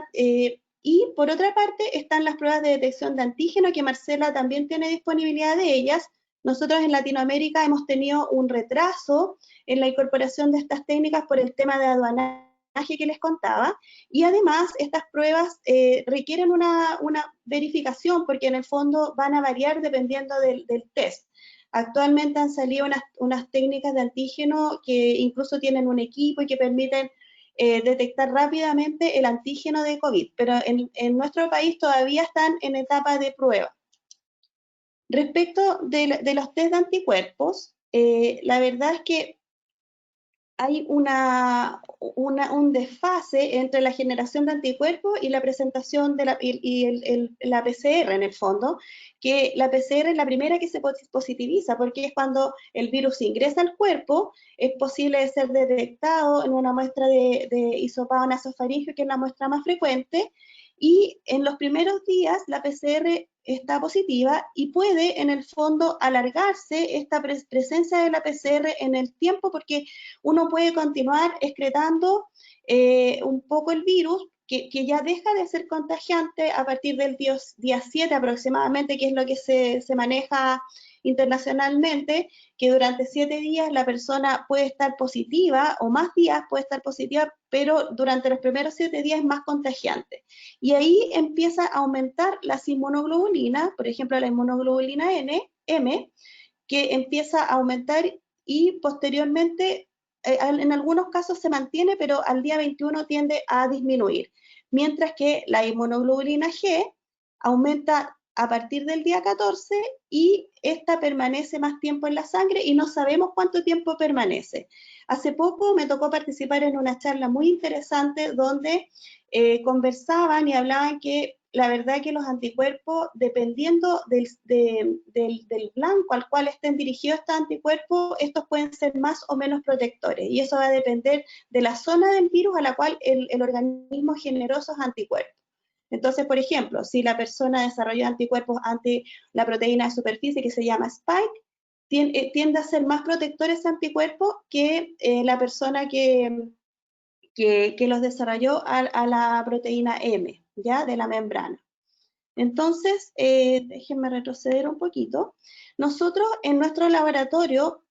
Y por otra parte están las pruebas de detección de antígeno, que Marcela también tiene disponibilidad de ellas. Nosotros en Latinoamérica hemos tenido un retraso en la incorporación de estas técnicas por el tema de aduanaje que les contaba, y además estas pruebas requieren una verificación, porque en el fondo van a variar dependiendo del test. Actualmente han salido unas técnicas de antígeno que incluso tienen un equipo y que permiten detectar rápidamente el antígeno de COVID, pero en nuestro país todavía están en etapa de prueba. Respecto de los test de anticuerpos, la verdad es que hay un desfase entre la generación de anticuerpos y la presentación de la PCR en el fondo, que la PCR es la primera que se positiviza, porque es cuando el virus ingresa al cuerpo, es posible de ser detectado en una muestra de hisopado nasofaríngeo, que es la muestra más frecuente, y en los primeros días la PCR está positiva y puede en el fondo alargarse esta presencia de la PCR en el tiempo, porque uno puede continuar excretando un poco el virus, que ya deja de ser contagiante a partir del día 7 aproximadamente, que es lo que se maneja internacionalmente, que durante 7 días la persona puede estar positiva, o más días puede estar positiva, pero durante los primeros 7 días es más contagiante. Y ahí empieza a aumentar las inmunoglobulinas, por ejemplo la inmunoglobulina M, que empieza a aumentar y posteriormente en algunos casos se mantiene, pero al día 21 tiende a disminuir. mientras que la inmunoglobulina G aumenta a partir del día 14 y esta permanece más tiempo en la sangre y no sabemos cuánto tiempo permanece. Hace poco me tocó participar en una charla muy interesante donde conversaban y hablaban que la verdad que los anticuerpos, dependiendo del blanco al cual estén dirigidos estos anticuerpos, estos pueden ser más o menos protectores, y eso va a depender de la zona del virus a la cual el organismo generó esos anticuerpos. Entonces, por ejemplo, si la persona desarrolló anticuerpos ante la proteína de superficie que se llama spike, tiende a ser más protector ese anticuerpo que la persona que los desarrolló a la proteína M, ¿ya? De la membrana. Entonces, déjenme retroceder un poquito. Nosotros en nuestro laboratorio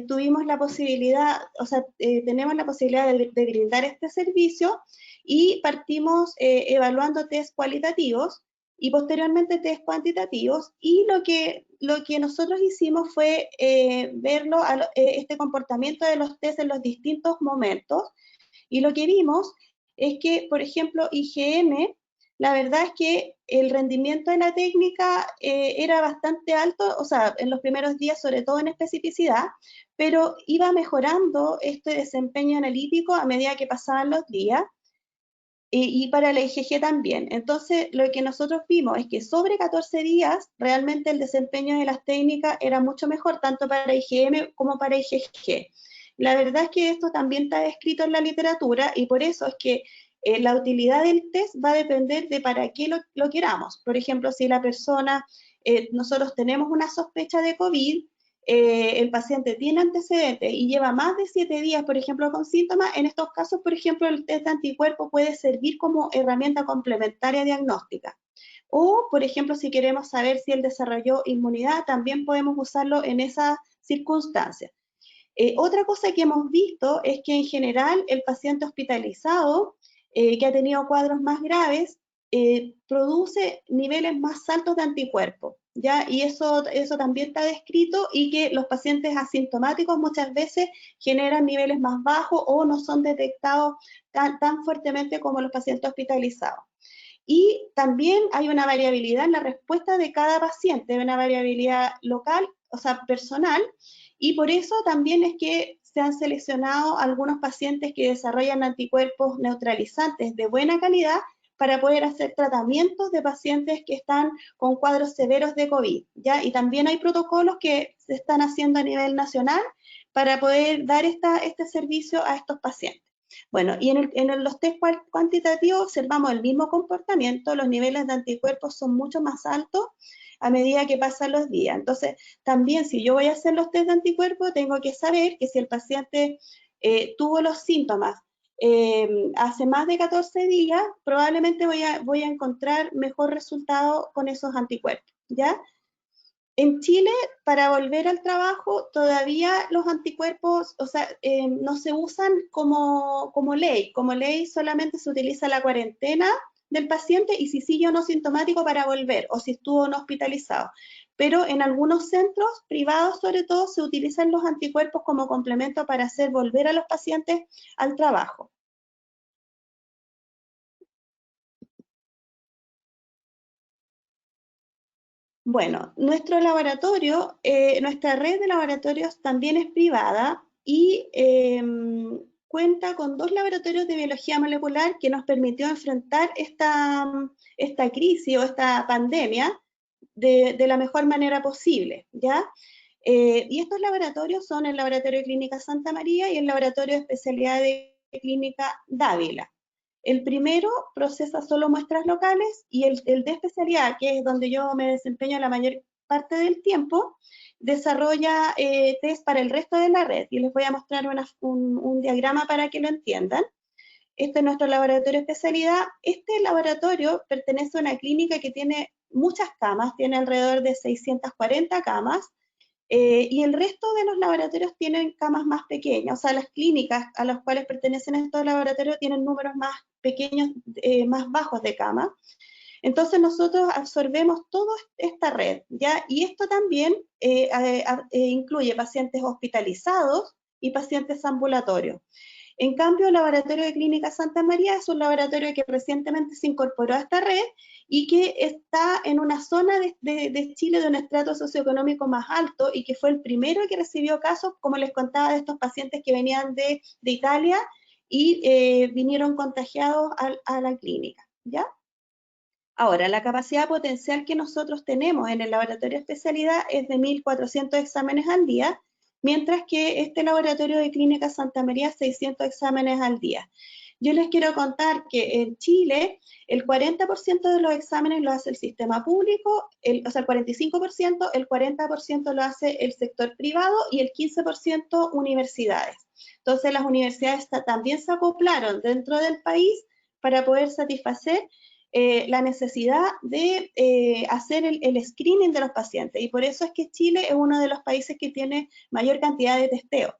tuvimos la posibilidad, o sea, tenemos la posibilidad de brindar este servicio y partimos evaluando test cualitativos y posteriormente test cuantitativos, y lo que nosotros hicimos fue verlo, este comportamiento de los test en los distintos momentos, y lo que vimos es que, por ejemplo, IgM, la verdad es que el rendimiento de la técnica era bastante alto, o sea, en los primeros días, sobre todo en especificidad, pero iba mejorando este desempeño analítico a medida que pasaban los días, y para la IgG también. Entonces, lo que nosotros vimos es que sobre 14 días, realmente el desempeño de las técnicas era mucho mejor, tanto para IgM como para IgG. La verdad es que esto también está descrito en la literatura, y por eso es que la utilidad del test va a depender de para qué lo queramos. Por ejemplo, si la persona, nosotros tenemos una sospecha de COVID, el paciente tiene antecedentes y lleva más de 7 días, por ejemplo, con síntomas, en estos casos, por ejemplo, el test de anticuerpos puede servir como herramienta complementaria diagnóstica. O, por ejemplo, si queremos saber si él desarrolló inmunidad, también podemos usarlo en esas circunstancias. Otra cosa que hemos visto es que en general el paciente hospitalizado que ha tenido cuadros más graves produce niveles más altos de anticuerpos, ¿ya? Y eso también está descrito, y que los pacientes asintomáticos muchas veces generan niveles más bajos o no son detectados tan fuertemente como los pacientes hospitalizados. Y también hay una variabilidad en la respuesta de cada paciente, una variabilidad local, o sea, personal, y por eso también es que se han seleccionado algunos pacientes que desarrollan anticuerpos neutralizantes de buena calidad para poder hacer tratamientos de pacientes que están con cuadros severos de COVID, ¿ya? Y también hay protocolos que se están haciendo a nivel nacional para poder dar este servicio a estos pacientes. Bueno, y en los test cuantitativos observamos el mismo comportamiento, los niveles de anticuerpos son mucho más altos a medida que pasan los días. Entonces, también si yo voy a hacer los test de anticuerpos, tengo que saber que si el paciente tuvo los síntomas hace más de 14 días, probablemente voy a encontrar mejor resultado con esos anticuerpos, ¿ya? En Chile, para volver al trabajo, todavía los anticuerpos, o sea, no se usan como ley. Como ley solamente se utiliza la cuarentena del paciente y si sigue o no sintomático para volver, o si estuvo o no hospitalizado. Pero en algunos centros privados, sobre todo, se utilizan los anticuerpos como complemento para hacer volver a los pacientes al trabajo. Bueno, nuestro laboratorio, nuestra red de laboratorios también es privada y cuenta con 2 laboratorios de biología molecular que nos permitió enfrentar esta crisis o esta pandemia de la mejor manera posible, ¿ya? Y estos laboratorios son el Laboratorio de Clínica Santa María y el Laboratorio de Especialidad de Clínica Dávila. El primero procesa solo muestras locales y el de especialidad, que es donde yo me desempeño la mayor parte del tiempo, desarrolla test para el resto de la red. Y les voy a mostrar un diagrama para que lo entiendan. Este es nuestro laboratorio de especialidad. Este laboratorio pertenece a una clínica que tiene muchas camas, tiene alrededor de 640 camas, y el resto de los laboratorios tienen camas más pequeñas, o sea, las clínicas a las cuales pertenecen estos laboratorios tienen números más pequeños, más bajos de camas. Entonces nosotros absorbemos toda esta red, ¿ya? Y esto también incluye pacientes hospitalizados y pacientes ambulatorios. En cambio, el Laboratorio de Clínica Santa María es un laboratorio que recientemente se incorporó a esta red y que está en una zona de Chile de un estrato socioeconómico más alto y que fue el primero que recibió casos, como les contaba, de estos pacientes que venían de Italia y vinieron contagiados a la clínica, ¿ya? Ahora, la capacidad potencial que nosotros tenemos en el laboratorio de especialidad es de 1.400 exámenes al día, mientras que este laboratorio de Clínica Santa María 600 exámenes al día. Yo les quiero contar que en Chile el 40% de los exámenes lo hace el sistema público, o sea, el 45%, el 40% lo hace el sector privado y el 15% universidades. Entonces las universidades también se acoplaron dentro del país para poder satisfacer la necesidad de hacer el screening de los pacientes, y por eso es que Chile es uno de los países que tiene mayor cantidad de testeo.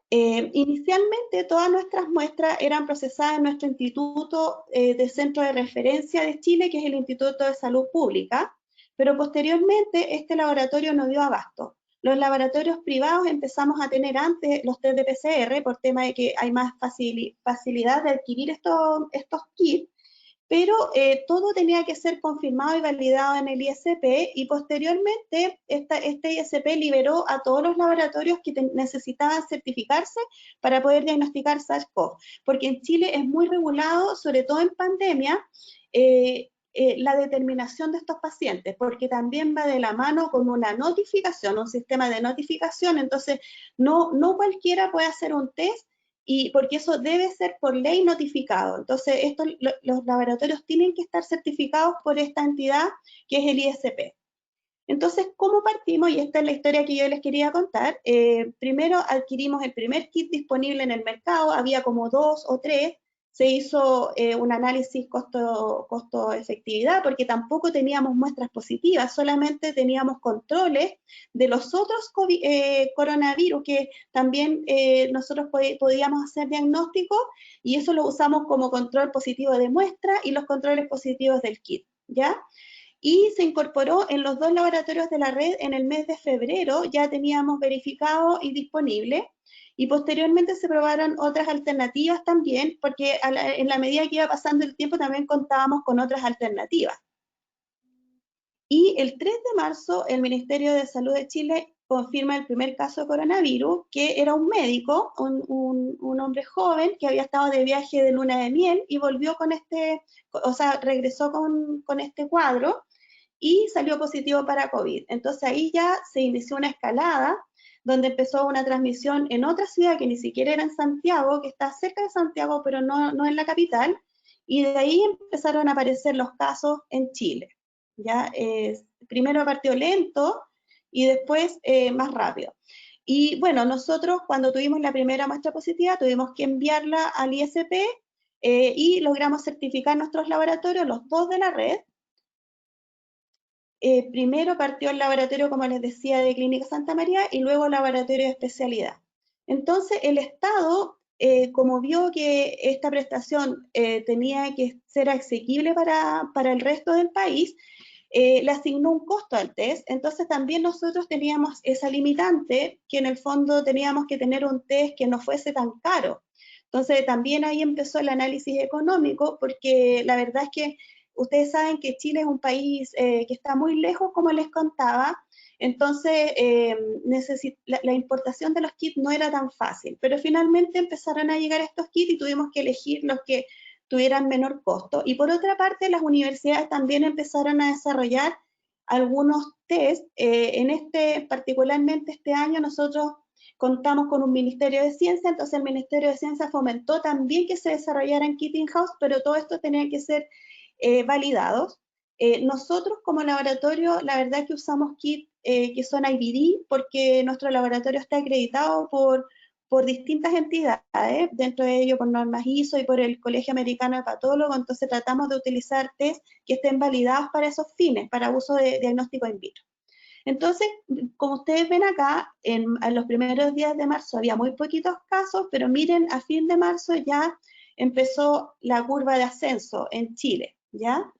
Inicialmente todas nuestras muestras eran procesadas en nuestro Instituto de Centro de Referencia de Chile, que es el Instituto de Salud Pública, pero posteriormente este laboratorio no dio abasto. Los laboratorios privados empezamos a tener antes los test de PCR por tema de que hay más facilidad de adquirir estos kits, pero todo tenía que ser confirmado y validado en el ISP, y posteriormente este ISP liberó a todos los laboratorios que necesitaban certificarse para poder diagnosticar SARS-CoV, porque en Chile es muy regulado, sobre todo en pandemia, la determinación de estos pacientes, porque también va de la mano con una notificación, un sistema de notificación. Entonces no cualquiera puede hacer un test, y porque eso debe ser por ley notificado. Entonces los laboratorios tienen que estar certificados por esta entidad que es el ISP. Entonces, ¿cómo partimos? Y esta es la historia que yo les quería contar. Primero adquirimos el primer kit disponible en el mercado, había como 2 o 3, se hizo un análisis costo-efectividad, porque tampoco teníamos muestras positivas, solamente teníamos controles de los otros coronavirus que también nosotros podíamos hacer diagnóstico, y eso lo usamos como control positivo de muestra y los controles positivos del kit, ¿ya? Y se incorporó en los 2 laboratorios de la red en el mes de febrero, ya teníamos verificado y disponible, y posteriormente se probaron otras alternativas también, porque en la medida que iba pasando el tiempo también contábamos con otras alternativas. Y el 3 de marzo el Ministerio de Salud de Chile confirma el primer caso de coronavirus, que era un médico, un hombre joven que había estado de viaje de luna de miel y volvió con regresó con este cuadro y salió positivo para COVID. Entonces ahí ya se inició una escalada, donde empezó una transmisión en otra ciudad que ni siquiera era en Santiago, que está cerca de Santiago, pero no en la capital, y de ahí empezaron a aparecer los casos en Chile. ¿Ya? Primero partió lento y después más rápido. Y bueno, nosotros cuando tuvimos la primera muestra positiva tuvimos que enviarla al ISP y logramos certificar nuestros laboratorios, los 2 de la red. Primero partió el laboratorio, como les decía, de Clínica Santa María, y luego el laboratorio de especialidad. Entonces el Estado, como vio que esta prestación tenía que ser asequible para el resto del país, le asignó un costo al test. Entonces también nosotros teníamos esa limitante, que en el fondo teníamos que tener un test que no fuese tan caro. Entonces también ahí empezó el análisis económico, porque la verdad es que ustedes saben que Chile es un país que está muy lejos, como les contaba. Entonces la importación de los kits no era tan fácil, pero finalmente empezaron a llegar estos kits y tuvimos que elegir los que tuvieran menor costo. Y por otra parte, las universidades también empezaron a desarrollar algunos test. Particularmente este año nosotros contamos con un Ministerio de Ciencia, entonces el Ministerio de Ciencia fomentó también que se desarrollaran kits in-house, pero todo esto tenía que ser validados. Nosotros como laboratorio, la verdad que usamos kits que son IVD, porque nuestro laboratorio está acreditado por distintas entidades, dentro de ello por normas ISO y por el Colegio Americano de Patólogos. Entonces tratamos de utilizar test que estén validados para esos fines, para uso de diagnóstico in vitro. Entonces, como ustedes ven acá, en los primeros días de marzo había muy poquitos casos, pero miren, a fin de marzo ya empezó la curva de ascenso en Chile, ¿ya?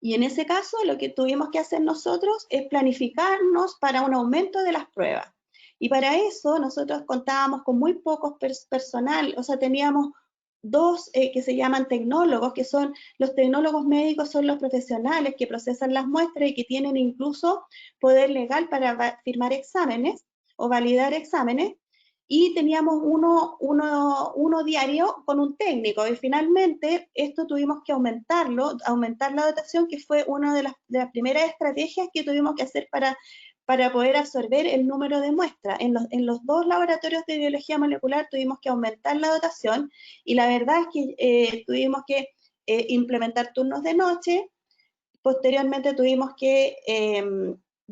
Y en ese caso lo que tuvimos que hacer nosotros es planificarnos para un aumento de las pruebas. Y para eso nosotros contábamos con muy pocos personal, o sea, teníamos dos que se llaman tecnólogos, que son los tecnólogos médicos, son los profesionales que procesan las muestras y que tienen incluso poder legal para firmar exámenes o validar exámenes, y teníamos uno diario con un técnico, y finalmente esto tuvimos que aumentar la dotación, que fue una de las primeras estrategias que tuvimos que hacer para poder absorber el número de muestras. En los dos laboratorios de biología molecular tuvimos que aumentar la dotación, y la verdad es que tuvimos que implementar turnos de noche. Posteriormente tuvimos que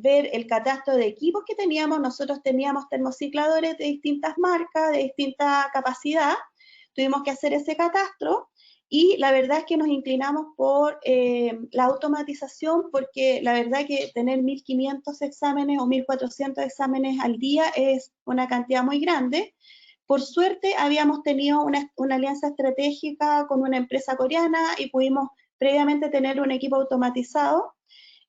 ver el catastro de equipos que teníamos. Nosotros teníamos termocicladores de distintas marcas, de distinta capacidad. Tuvimos que hacer ese catastro, y la verdad es que nos inclinamos por la automatización, porque la verdad que tener 1.500 exámenes o 1.400 exámenes al día es una cantidad muy grande. Por suerte habíamos tenido una alianza estratégica con una empresa coreana y pudimos previamente tener un equipo automatizado,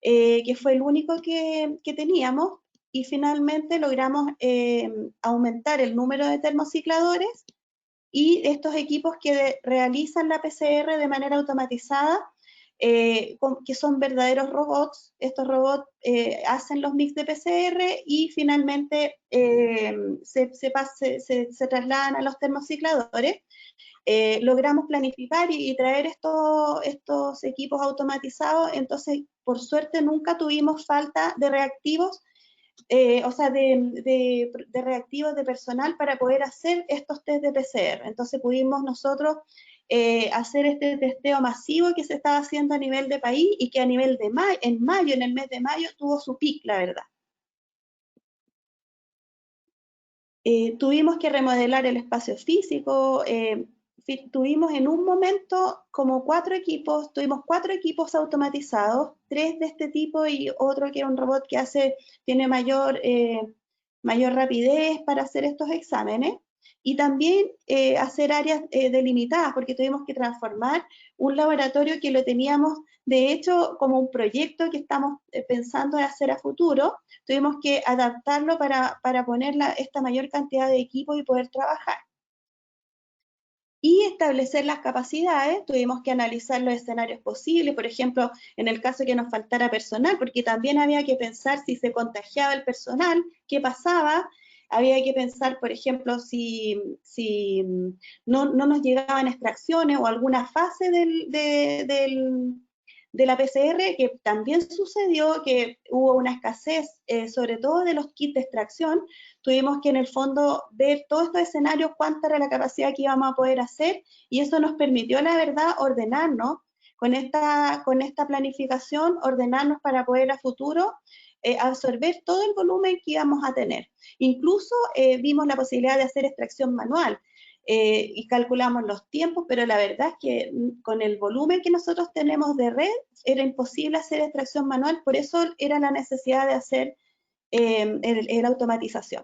que fue el único que teníamos, y finalmente logramos aumentar el número de termocicladores y estos equipos que realizan la PCR de manera automatizada, que son verdaderos robots. Estos robots hacen los mix de PCR y finalmente se trasladan a los termocicladores. Logramos planificar y traer estos equipos automatizados, entonces por suerte nunca tuvimos falta de reactivos, o sea, de reactivos de personal para poder hacer estos test de PCR. Entonces pudimos nosotros hacer este testeo masivo que se estaba haciendo a nivel de país, y que a nivel de en el mes de mayo, tuvo su pic, la verdad. Tuvimos que remodelar el espacio físico. Tuvimos en un momento como 4 equipos, tuvimos 4 equipos automatizados, 3 de este tipo y otro que era un robot que tiene mayor rapidez para hacer estos exámenes, y también hacer áreas delimitadas, porque tuvimos que transformar un laboratorio que lo teníamos, de hecho, como un proyecto que estamos pensando en hacer a futuro. Tuvimos que adaptarlo para poner esta mayor cantidad de equipos y poder trabajar. Y establecer las capacidades. Tuvimos que analizar los escenarios posibles, por ejemplo, en el caso que nos faltara personal, porque también había que pensar si se contagiaba el personal, qué pasaba. Había que pensar, por ejemplo, si no nos llegaban extracciones o alguna fase de la PCR, que también sucedió, que hubo una escasez, sobre todo de los kits de extracción. Tuvimos que en el fondo ver todos estos escenarios, cuánta era la capacidad que íbamos a poder hacer, y eso nos permitió, la verdad, ordenarnos con esta planificación, ordenarnos para poder a futuro absorber todo el volumen que íbamos a tener. Incluso vimos la posibilidad de hacer extracción manual. Y calculamos los tiempos, pero la verdad es que con el volumen que nosotros tenemos de red, era imposible hacer extracción manual, por eso era la necesidad de hacer la automatización.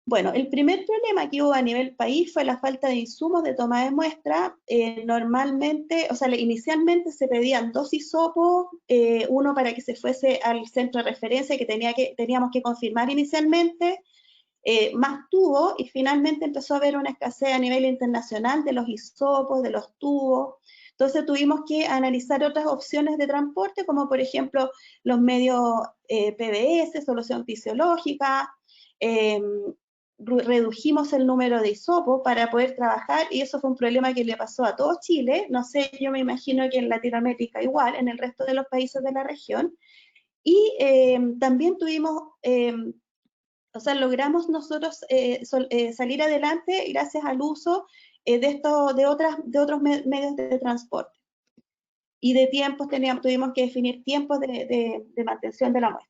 Bueno, el primer problema que hubo a nivel país fue la falta de insumos de toma de muestra. Normalmente, o sea, inicialmente se pedían 2 hisopos, uno para que se fuese al centro de referencia que teníamos que confirmar inicialmente, más tubos, y finalmente empezó a haber una escasez a nivel internacional de los hisopos, de los tubos. Entonces tuvimos que analizar otras opciones de transporte, como por ejemplo los medios PBS, solución fisiológica. Redujimos el número de hisopos para poder trabajar, y eso fue un problema que le pasó a todo Chile. No sé, yo me imagino que en Latinoamérica igual, en el resto de los países de la región. Y también tuvimos... o sea, logramos nosotros salir adelante gracias al uso de otros medios de transporte. Y de tiempos tuvimos que definir tiempos de mantención de la muestra.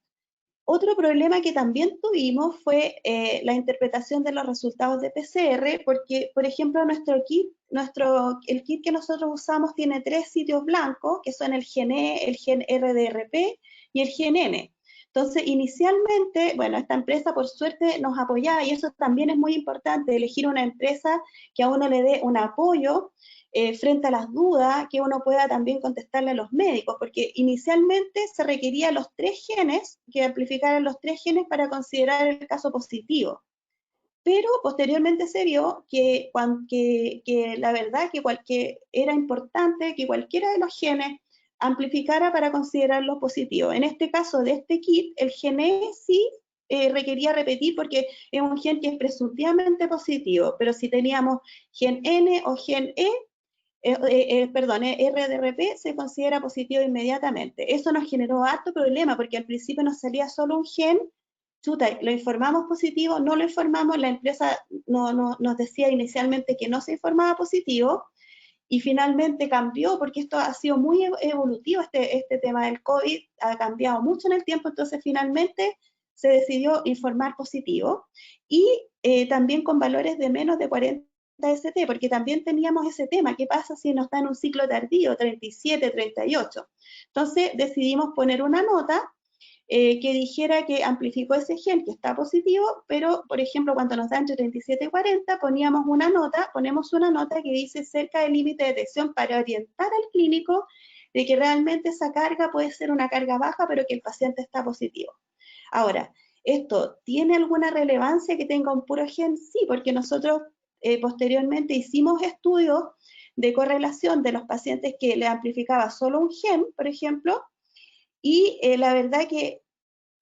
Otro problema que también tuvimos fue la interpretación de los resultados de PCR, porque, por ejemplo, el kit que nosotros usamos tiene 3 sitios blancos, que son el gen E, el gen RDRP y el gen N. Entonces, inicialmente, bueno, esta empresa por suerte nos apoyaba, y eso también es muy importante, elegir una empresa que a uno le dé un apoyo frente a las dudas que uno pueda también contestarle a los médicos, porque inicialmente se requería los 3 genes, que amplificaran los 3 genes para considerar el caso positivo. Pero posteriormente se vio que la verdad que era importante que cualquiera de los genes amplificara para considerarlo positivo. En este caso de este kit, el gen E sí requería repetir porque es un gen que es presuntivamente positivo, pero si teníamos gen N o gen RDRP se considera positivo inmediatamente. Eso nos generó harto problema porque al principio nos salía solo un gen, chuta, lo informamos positivo, no lo informamos, la empresa nos decía inicialmente que no se informaba positivo, y finalmente cambió, porque esto ha sido muy evolutivo, este tema del COVID ha cambiado mucho en el tiempo, entonces finalmente se decidió informar positivo, y también con valores de menos de 40 ST, porque también teníamos ese tema, ¿qué pasa si no está en un ciclo tardío, 37, 38? Entonces decidimos poner una nota que dijera que amplificó ese gen que está positivo, pero, por ejemplo, cuando nos da entre 37 y 40, ponemos una nota que dice cerca del límite de detección para orientar al clínico de que realmente esa carga puede ser una carga baja, pero que el paciente está positivo. Ahora, ¿esto tiene alguna relevancia que tenga un puro gen? Sí, porque nosotros posteriormente hicimos estudios de correlación de los pacientes que le amplificaba solo un gen, por ejemplo, y la verdad que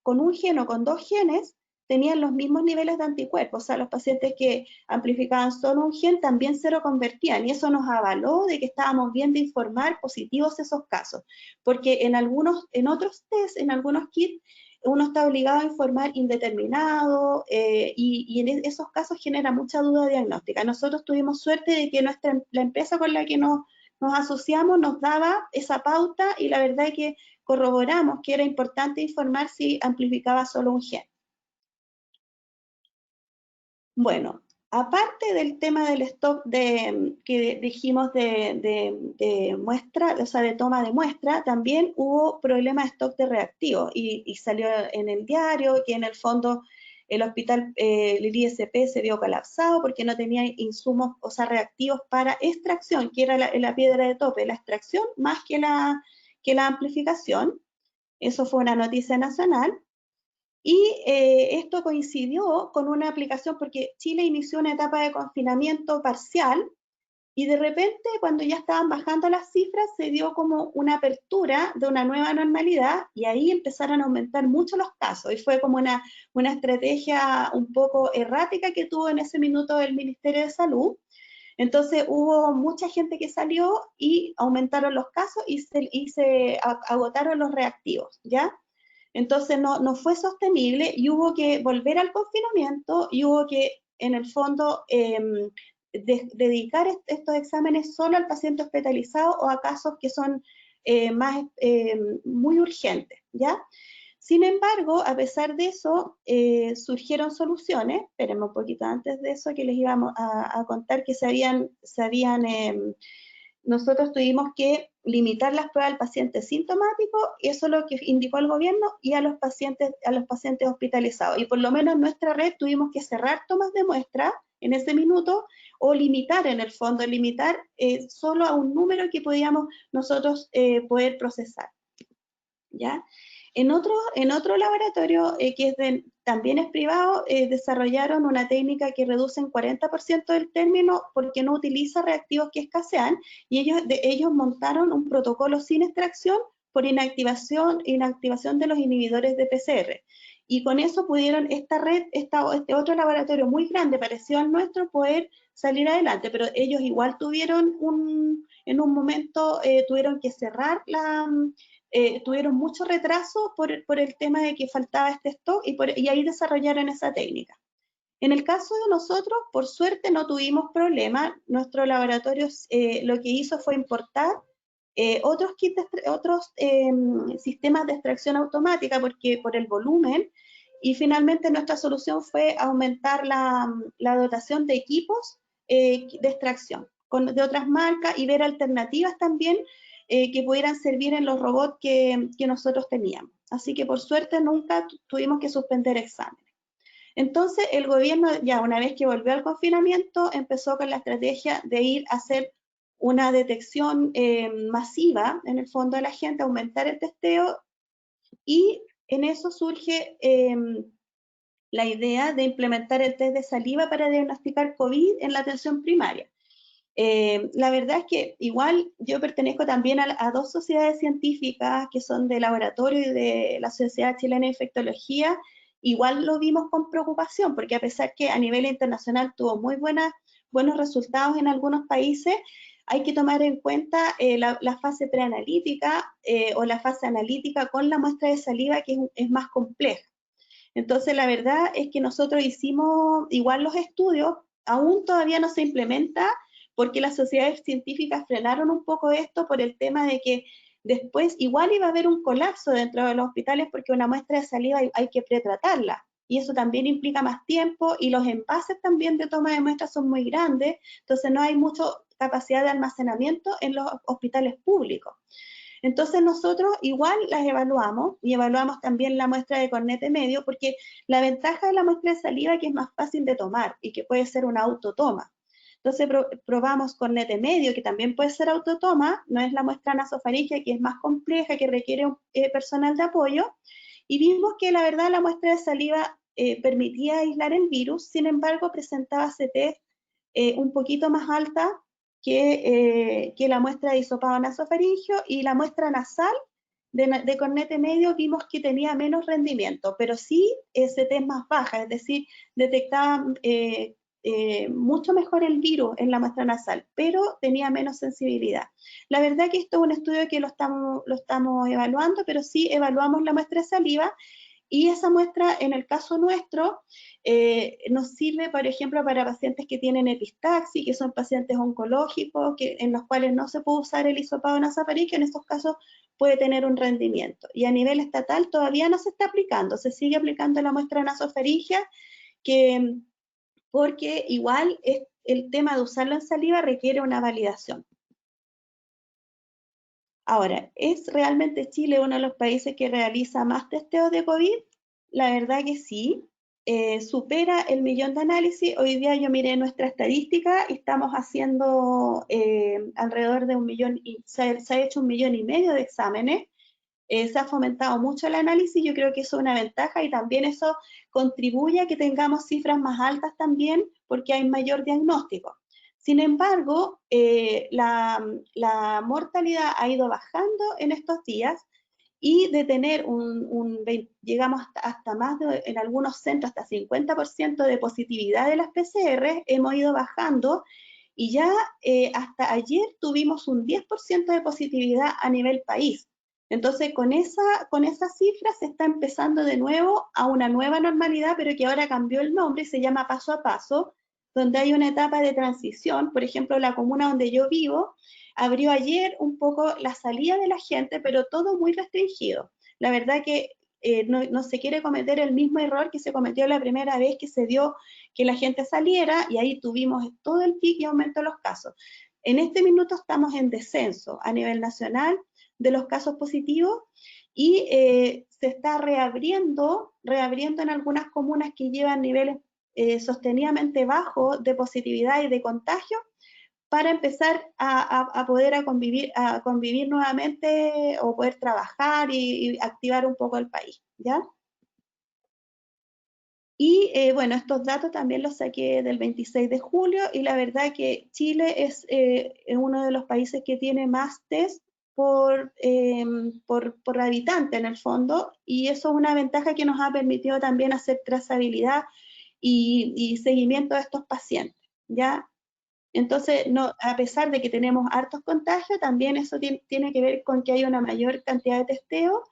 con un gen o con 2 genes tenían los mismos niveles de anticuerpos, o sea, los pacientes que amplificaban solo un gen también seroconvertían, y eso nos avaló de que estábamos bien de informar positivos esos casos, porque en otros test, en algunos kits, uno está obligado a informar indeterminado, y en esos casos genera mucha duda diagnóstica. Nosotros tuvimos suerte de que la empresa con la que nos asociamos nos daba esa pauta, y la verdad es que corroboramos que era importante informar si amplificaba solo un gen. Bueno, aparte del tema del stock que dijimos de muestra, o sea, de toma de muestra, también hubo problemas de stock de reactivos, y salió en el diario que en el fondo el hospital, el ISP se vio colapsado porque no tenía insumos, o sea, reactivos para extracción, que era la piedra de tope, la extracción más que la amplificación. Eso fue una noticia nacional. Y esto coincidió con una aplicación porque Chile inició una etapa de confinamiento parcial, y de repente, cuando ya estaban bajando las cifras, se dio como una apertura de una nueva normalidad, y ahí empezaron a aumentar mucho los casos, y fue como una estrategia un poco errática que tuvo en ese minuto el Ministerio de Salud. Entonces hubo mucha gente que salió y aumentaron los casos y se agotaron los reactivos, ¿ya? Entonces no fue sostenible, y hubo que volver al confinamiento, y hubo que, en el fondo, dedicar estos exámenes solo al paciente hospitalizado o a casos que son muy urgentes, ¿ya? Sin embargo, a pesar de eso, surgieron soluciones. Esperemos un poquito antes de eso, que les íbamos a contar que nosotros tuvimos que limitar las pruebas al paciente sintomático, y eso es lo que indicó el gobierno, y a los pacientes hospitalizados. Y por lo menos en nuestra red tuvimos que cerrar tomas de muestra en ese minuto, o limitar, en el fondo, solo a un número que podíamos nosotros poder procesar, ¿ya? En otro laboratorio, que también es privado, desarrollaron una técnica que reduce en 40% del término porque no utiliza reactivos que escasean, y ellos montaron un protocolo sin extracción por inactivación de los inhibidores de PCR. Y con eso pudieron este otro laboratorio muy grande, parecido al nuestro, poder salir adelante, pero ellos igual en un momento tuvieron que cerrar tuvieron mucho retraso por el tema de que faltaba este stock, y ahí desarrollaron esa técnica. En el caso de nosotros, por suerte no tuvimos problema. Nuestro laboratorio lo que hizo fue importar otros sistemas de extracción automática por el volumen, y finalmente nuestra solución fue aumentar la dotación de equipos de extracción de otras marcas, y ver alternativas también que pudieran servir en los robots que nosotros teníamos. Así que por suerte nunca tuvimos que suspender exámenes. Entonces el gobierno, ya una vez que volvió al confinamiento, empezó con la estrategia de ir a hacer una detección masiva en el fondo de la gente, aumentar el testeo, y en eso surge la idea de implementar el test de saliva para diagnosticar COVID en la atención primaria. La verdad es que igual yo pertenezco también a dos sociedades científicas que son de laboratorio y de la Sociedad Chilena de Infectología. Igual lo vimos con preocupación, porque a pesar que a nivel internacional tuvo muy buenos resultados en algunos países, hay que tomar en cuenta la fase preanalítica o la fase analítica con la muestra de saliva, que es más compleja. Entonces, la verdad es que nosotros hicimos igual los estudios, aún todavía no se implementa, porque las sociedades científicas frenaron un poco esto por el tema de que después igual iba a haber un colapso dentro de los hospitales, porque una muestra de saliva hay que pretratarla, y eso también implica más tiempo, y los envases también de toma de muestras son muy grandes, entonces no hay mucha capacidad de almacenamiento en los hospitales públicos. Entonces nosotros igual las evaluamos, y evaluamos también la muestra de cornete medio, porque la ventaja de la muestra de saliva es que es más fácil de tomar y que puede ser una autotoma. Entonces probamos cornete medio, que también puede ser autotoma, no es la muestra nasofaríngea, que es más compleja, que requiere personal de apoyo, y vimos que la verdad la muestra de saliva permitía aislar el virus, sin embargo presentaba CT un poquito más alta que la muestra de hisopado nasofaríngeo, y la muestra nasal de cornete medio vimos que tenía menos rendimiento, pero sí CT más baja, es decir, detectaba mucho mejor el virus en la muestra nasal, pero tenía menos sensibilidad. La verdad que esto es un estudio que lo estamos evaluando, pero sí evaluamos la muestra de saliva, y esa muestra, en el caso nuestro, nos sirve, por ejemplo, para pacientes que tienen epistaxis, que son pacientes oncológicos, en los cuales no se puede usar el hisopado nasofaríngeo, en estos casos puede tener un rendimiento. Y a nivel estatal todavía no se está aplicando, se sigue aplicando la muestra nasofaríngea, porque igual el tema de usarlo en saliva requiere una validación. Ahora, ¿es realmente Chile uno de los países que realiza más testeos de COVID? La verdad que sí, supera el 1.000.000 de análisis. Hoy día yo miré nuestra estadística y estamos haciendo alrededor de 1.000.000, se ha hecho 1,5 millones de exámenes. Se ha fomentado mucho el análisis, yo creo que eso es una ventaja, y también eso contribuye a que tengamos cifras más altas también, porque hay mayor diagnóstico. Sin embargo, la mortalidad ha ido bajando en estos días, y de tener llegamos hasta más en algunos centros, hasta 50% de positividad de las PCR, hemos ido bajando, y ya hasta ayer tuvimos un 10% de positividad a nivel país. Entonces, con esa cifra se está empezando de nuevo a una nueva normalidad, pero que ahora cambió el nombre y se llama paso a paso, donde hay una etapa de transición. Por ejemplo, la comuna donde yo vivo abrió ayer un poco la salida de la gente, pero todo muy restringido. La verdad que no se quiere cometer el mismo error que se cometió la primera vez que se dio que la gente saliera, y ahí tuvimos todo el pico y aumento de los casos. En este minuto estamos en descenso a nivel nacional de los casos positivos, y se está reabriendo en algunas comunas que llevan niveles sostenidamente bajos de positividad y de contagio, para empezar a poder convivir nuevamente, o poder trabajar y activar un poco el país, ¿ya? Y bueno, estos datos también los saqué del 26 de julio, y la verdad que Chile es uno de los países que tiene más test por habitante en el fondo, y eso es una ventaja que nos ha permitido también hacer trazabilidad y seguimiento de estos pacientes, ¿ya? Entonces, a pesar de que tenemos hartos contagios, también eso tiene que ver con que hay una mayor cantidad de testeo,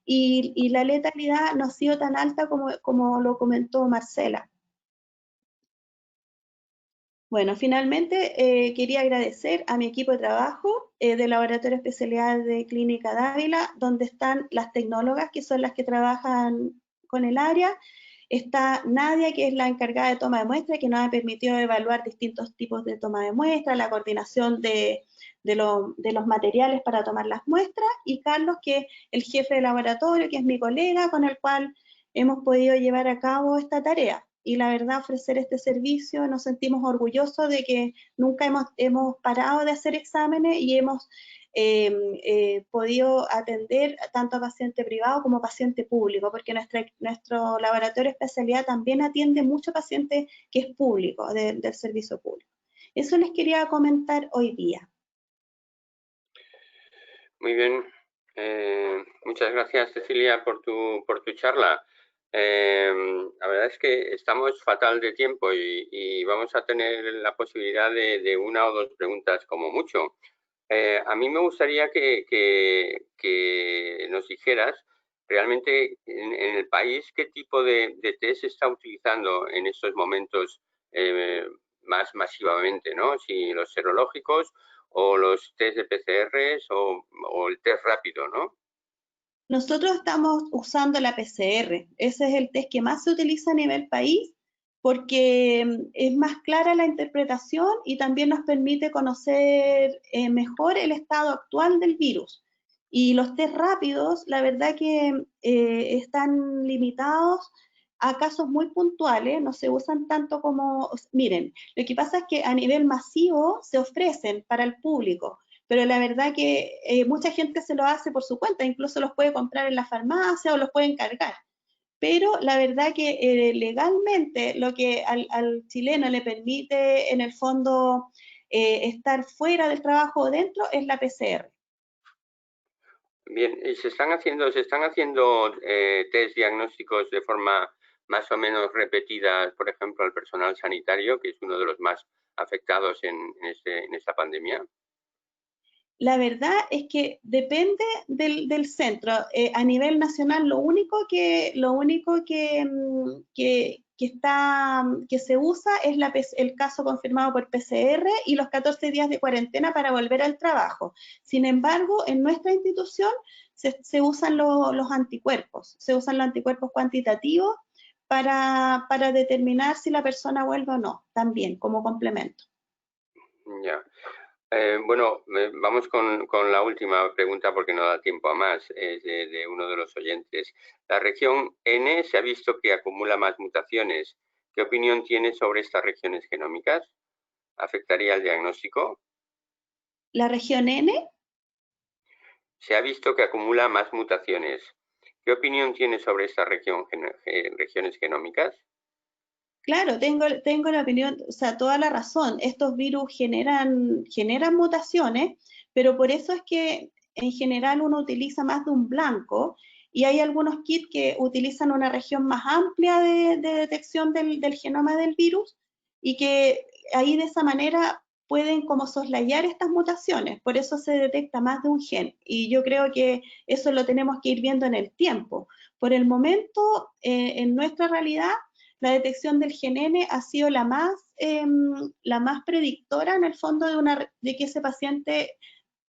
y la letalidad no ha sido tan alta como lo comentó Marcela. Bueno, finalmente quería agradecer a mi equipo de trabajo del Laboratorio de Especialidades de Clínica Dávila, donde están las tecnólogas, que son las que trabajan con el área. Está Nadia, que es la encargada de toma de muestra, que nos ha permitido evaluar distintos tipos de toma de muestra, la coordinación de los materiales para tomar las muestras, y Carlos, que es el jefe de laboratorio, que es mi colega, con el cual hemos podido llevar a cabo esta tarea. y la verdad ofrecer este servicio. Nos sentimos orgullosos de que nunca hemos parado de hacer exámenes y hemos podido atender tanto a paciente privado como a paciente público, porque nuestro laboratorio de especialidad también atiende mucho paciente que es público, del servicio público. Eso les quería comentar hoy día. Muy bien. Muchas gracias, Cecilia, por tu charla. La verdad es que estamos fatal de tiempo y vamos a tener la posibilidad de una o dos preguntas como mucho. A mí me gustaría que nos dijeras realmente en el país qué tipo de test se está utilizando en estos momentos más masivamente, ¿no? Si los serológicos o los test de PCRs o el test rápido, ¿no? Nosotros estamos usando la PCR. Ese es el test que más se utiliza a nivel país porque es más clara la interpretación y también nos permite conocer mejor el estado actual del virus. Y los test rápidos, la verdad que están limitados a casos muy puntuales, no se usan tanto como... Miren, lo que pasa es que a nivel masivo se ofrecen para el público, pero la verdad que mucha gente se lo hace por su cuenta, incluso los puede comprar en la farmacia o los puede encargar. Pero la verdad que legalmente lo que al chileno le permite en el fondo estar fuera del trabajo o dentro es la PCR. Bien, se están haciendo test diagnósticos de forma más o menos repetida, por ejemplo, al personal sanitario, que es uno de los más afectados en esta pandemia. La verdad es que depende del centro. A nivel nacional, lo único que se usa es el caso confirmado por PCR y los 14 días de cuarentena para volver al trabajo. Sin embargo, en nuestra institución se usan los anticuerpos, se usan los anticuerpos cuantitativos para determinar si la persona vuelve o no, también como complemento. Ya. Bueno, vamos con la última pregunta porque no da tiempo a más. Es de uno de los oyentes. La región N se ha visto que acumula más mutaciones. ¿Qué opinión tiene sobre estas regiones genómicas? ¿Afectaría el diagnóstico? ¿La región N? Se ha visto que acumula más mutaciones. ¿Qué opinión tiene sobre estas regiones genómicas? Claro, tengo la opinión, o sea, toda la razón. Estos virus generan mutaciones, pero por eso es que en general uno utiliza más de un blanco y hay algunos kits que utilizan una región más amplia de detección del genoma del virus y que ahí de esa manera pueden como soslayar estas mutaciones. Por eso se detecta más de un gen y yo creo que eso lo tenemos que ir viendo en el tiempo. Por el momento, en nuestra realidad, la detección del gen N ha sido la más predictora en el fondo de que ese paciente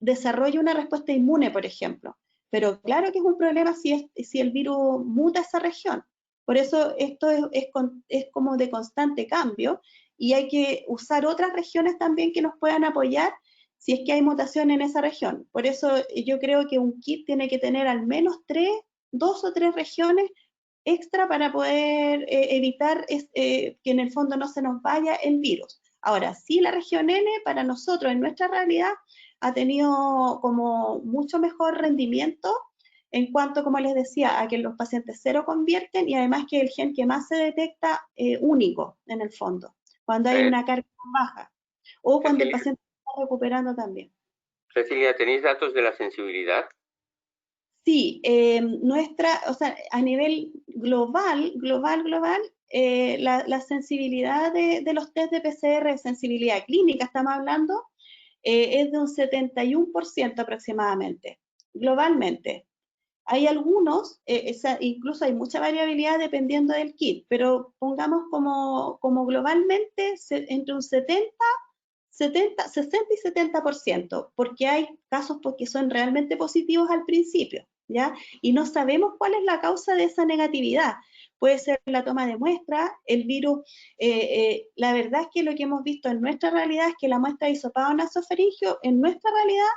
desarrolle una respuesta inmune, por ejemplo. Pero claro que es un problema si el virus muta esa región. Por eso esto es como de constante cambio y hay que usar otras regiones también que nos puedan apoyar si es que hay mutación en esa región. Por eso yo creo que un kit tiene que tener al menos 2 o 3 regiones extra para poder evitar que en el fondo no se nos vaya el virus. Ahora, sí, la región N para nosotros en nuestra realidad ha tenido como mucho mejor rendimiento en cuanto, como les decía, a que los pacientes cero convierten y además que el gen que más se detecta único en el fondo, cuando hay una carga baja o cuando el paciente está recuperando también. Cecilia, ¿tenéis datos de la sensibilidad? Sí, o sea, a nivel global, la sensibilidad de los test de PCR, sensibilidad clínica, estamos hablando, es de un 71% aproximadamente, globalmente. Hay algunos, incluso hay mucha variabilidad dependiendo del kit, pero pongamos como globalmente entre un 60 y 70%, porque hay casos porque son realmente positivos al principio, ¿ya? Y no sabemos cuál es la causa de esa negatividad. Puede ser la toma de muestra, el virus, la verdad es que lo que hemos visto en nuestra realidad es que la muestra de hisopado nasofaringeo en nuestra realidad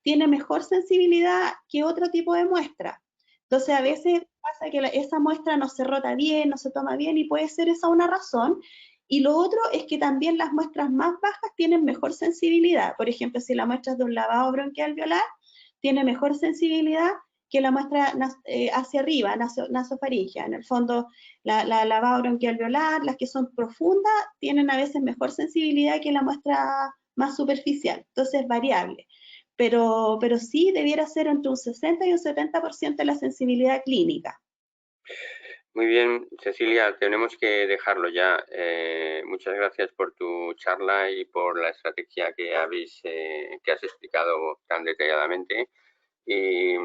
tiene mejor sensibilidad que otro tipo de muestra. Entonces, a veces pasa que esa muestra no se rota bien, no se toma bien y puede ser esa una razón. Y lo otro es que también las muestras más bajas tienen mejor sensibilidad. Por ejemplo, si la muestra es de un lavado bronquial alveolar, tiene mejor sensibilidad que la muestra hacia arriba, nasofaringea. En el fondo, la lavado bronquial alveolar, las que son profundas, tienen a veces mejor sensibilidad que la muestra más superficial. Entonces es variable. Pero sí debiera ser entre un 60 y un 70% de la sensibilidad clínica. Muy bien, Cecilia, tenemos que dejarlo ya. Muchas gracias por tu charla y por la estrategia que has explicado tan detalladamente. Y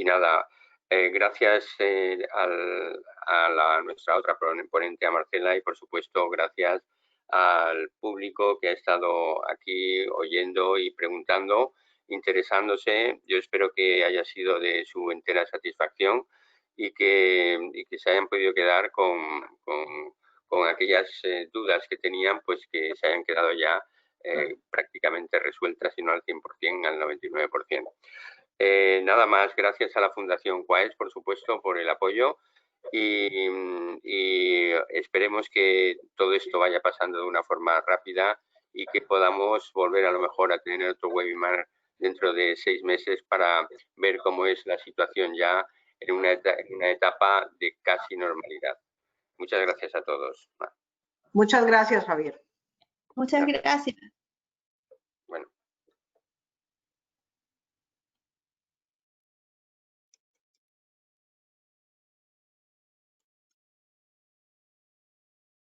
nada, gracias a nuestra otra ponente, a Marcela, y por supuesto gracias al público que ha estado aquí oyendo y preguntando, interesándose. Yo espero que haya sido de su entera satisfacción y que se hayan podido quedar con aquellas dudas que tenían, pues que se hayan quedado ya prácticamente resueltas, si no al 100%, al 99%. Nada más, gracias a la Fundación Quaes, por supuesto, por el apoyo y esperemos que todo esto vaya pasando de una forma rápida y que podamos volver a lo mejor a tener otro webinar dentro de 6 meses para ver cómo es la situación ya en una etapa de casi normalidad. Muchas gracias a todos. Muchas gracias, Javier. Muchas gracias.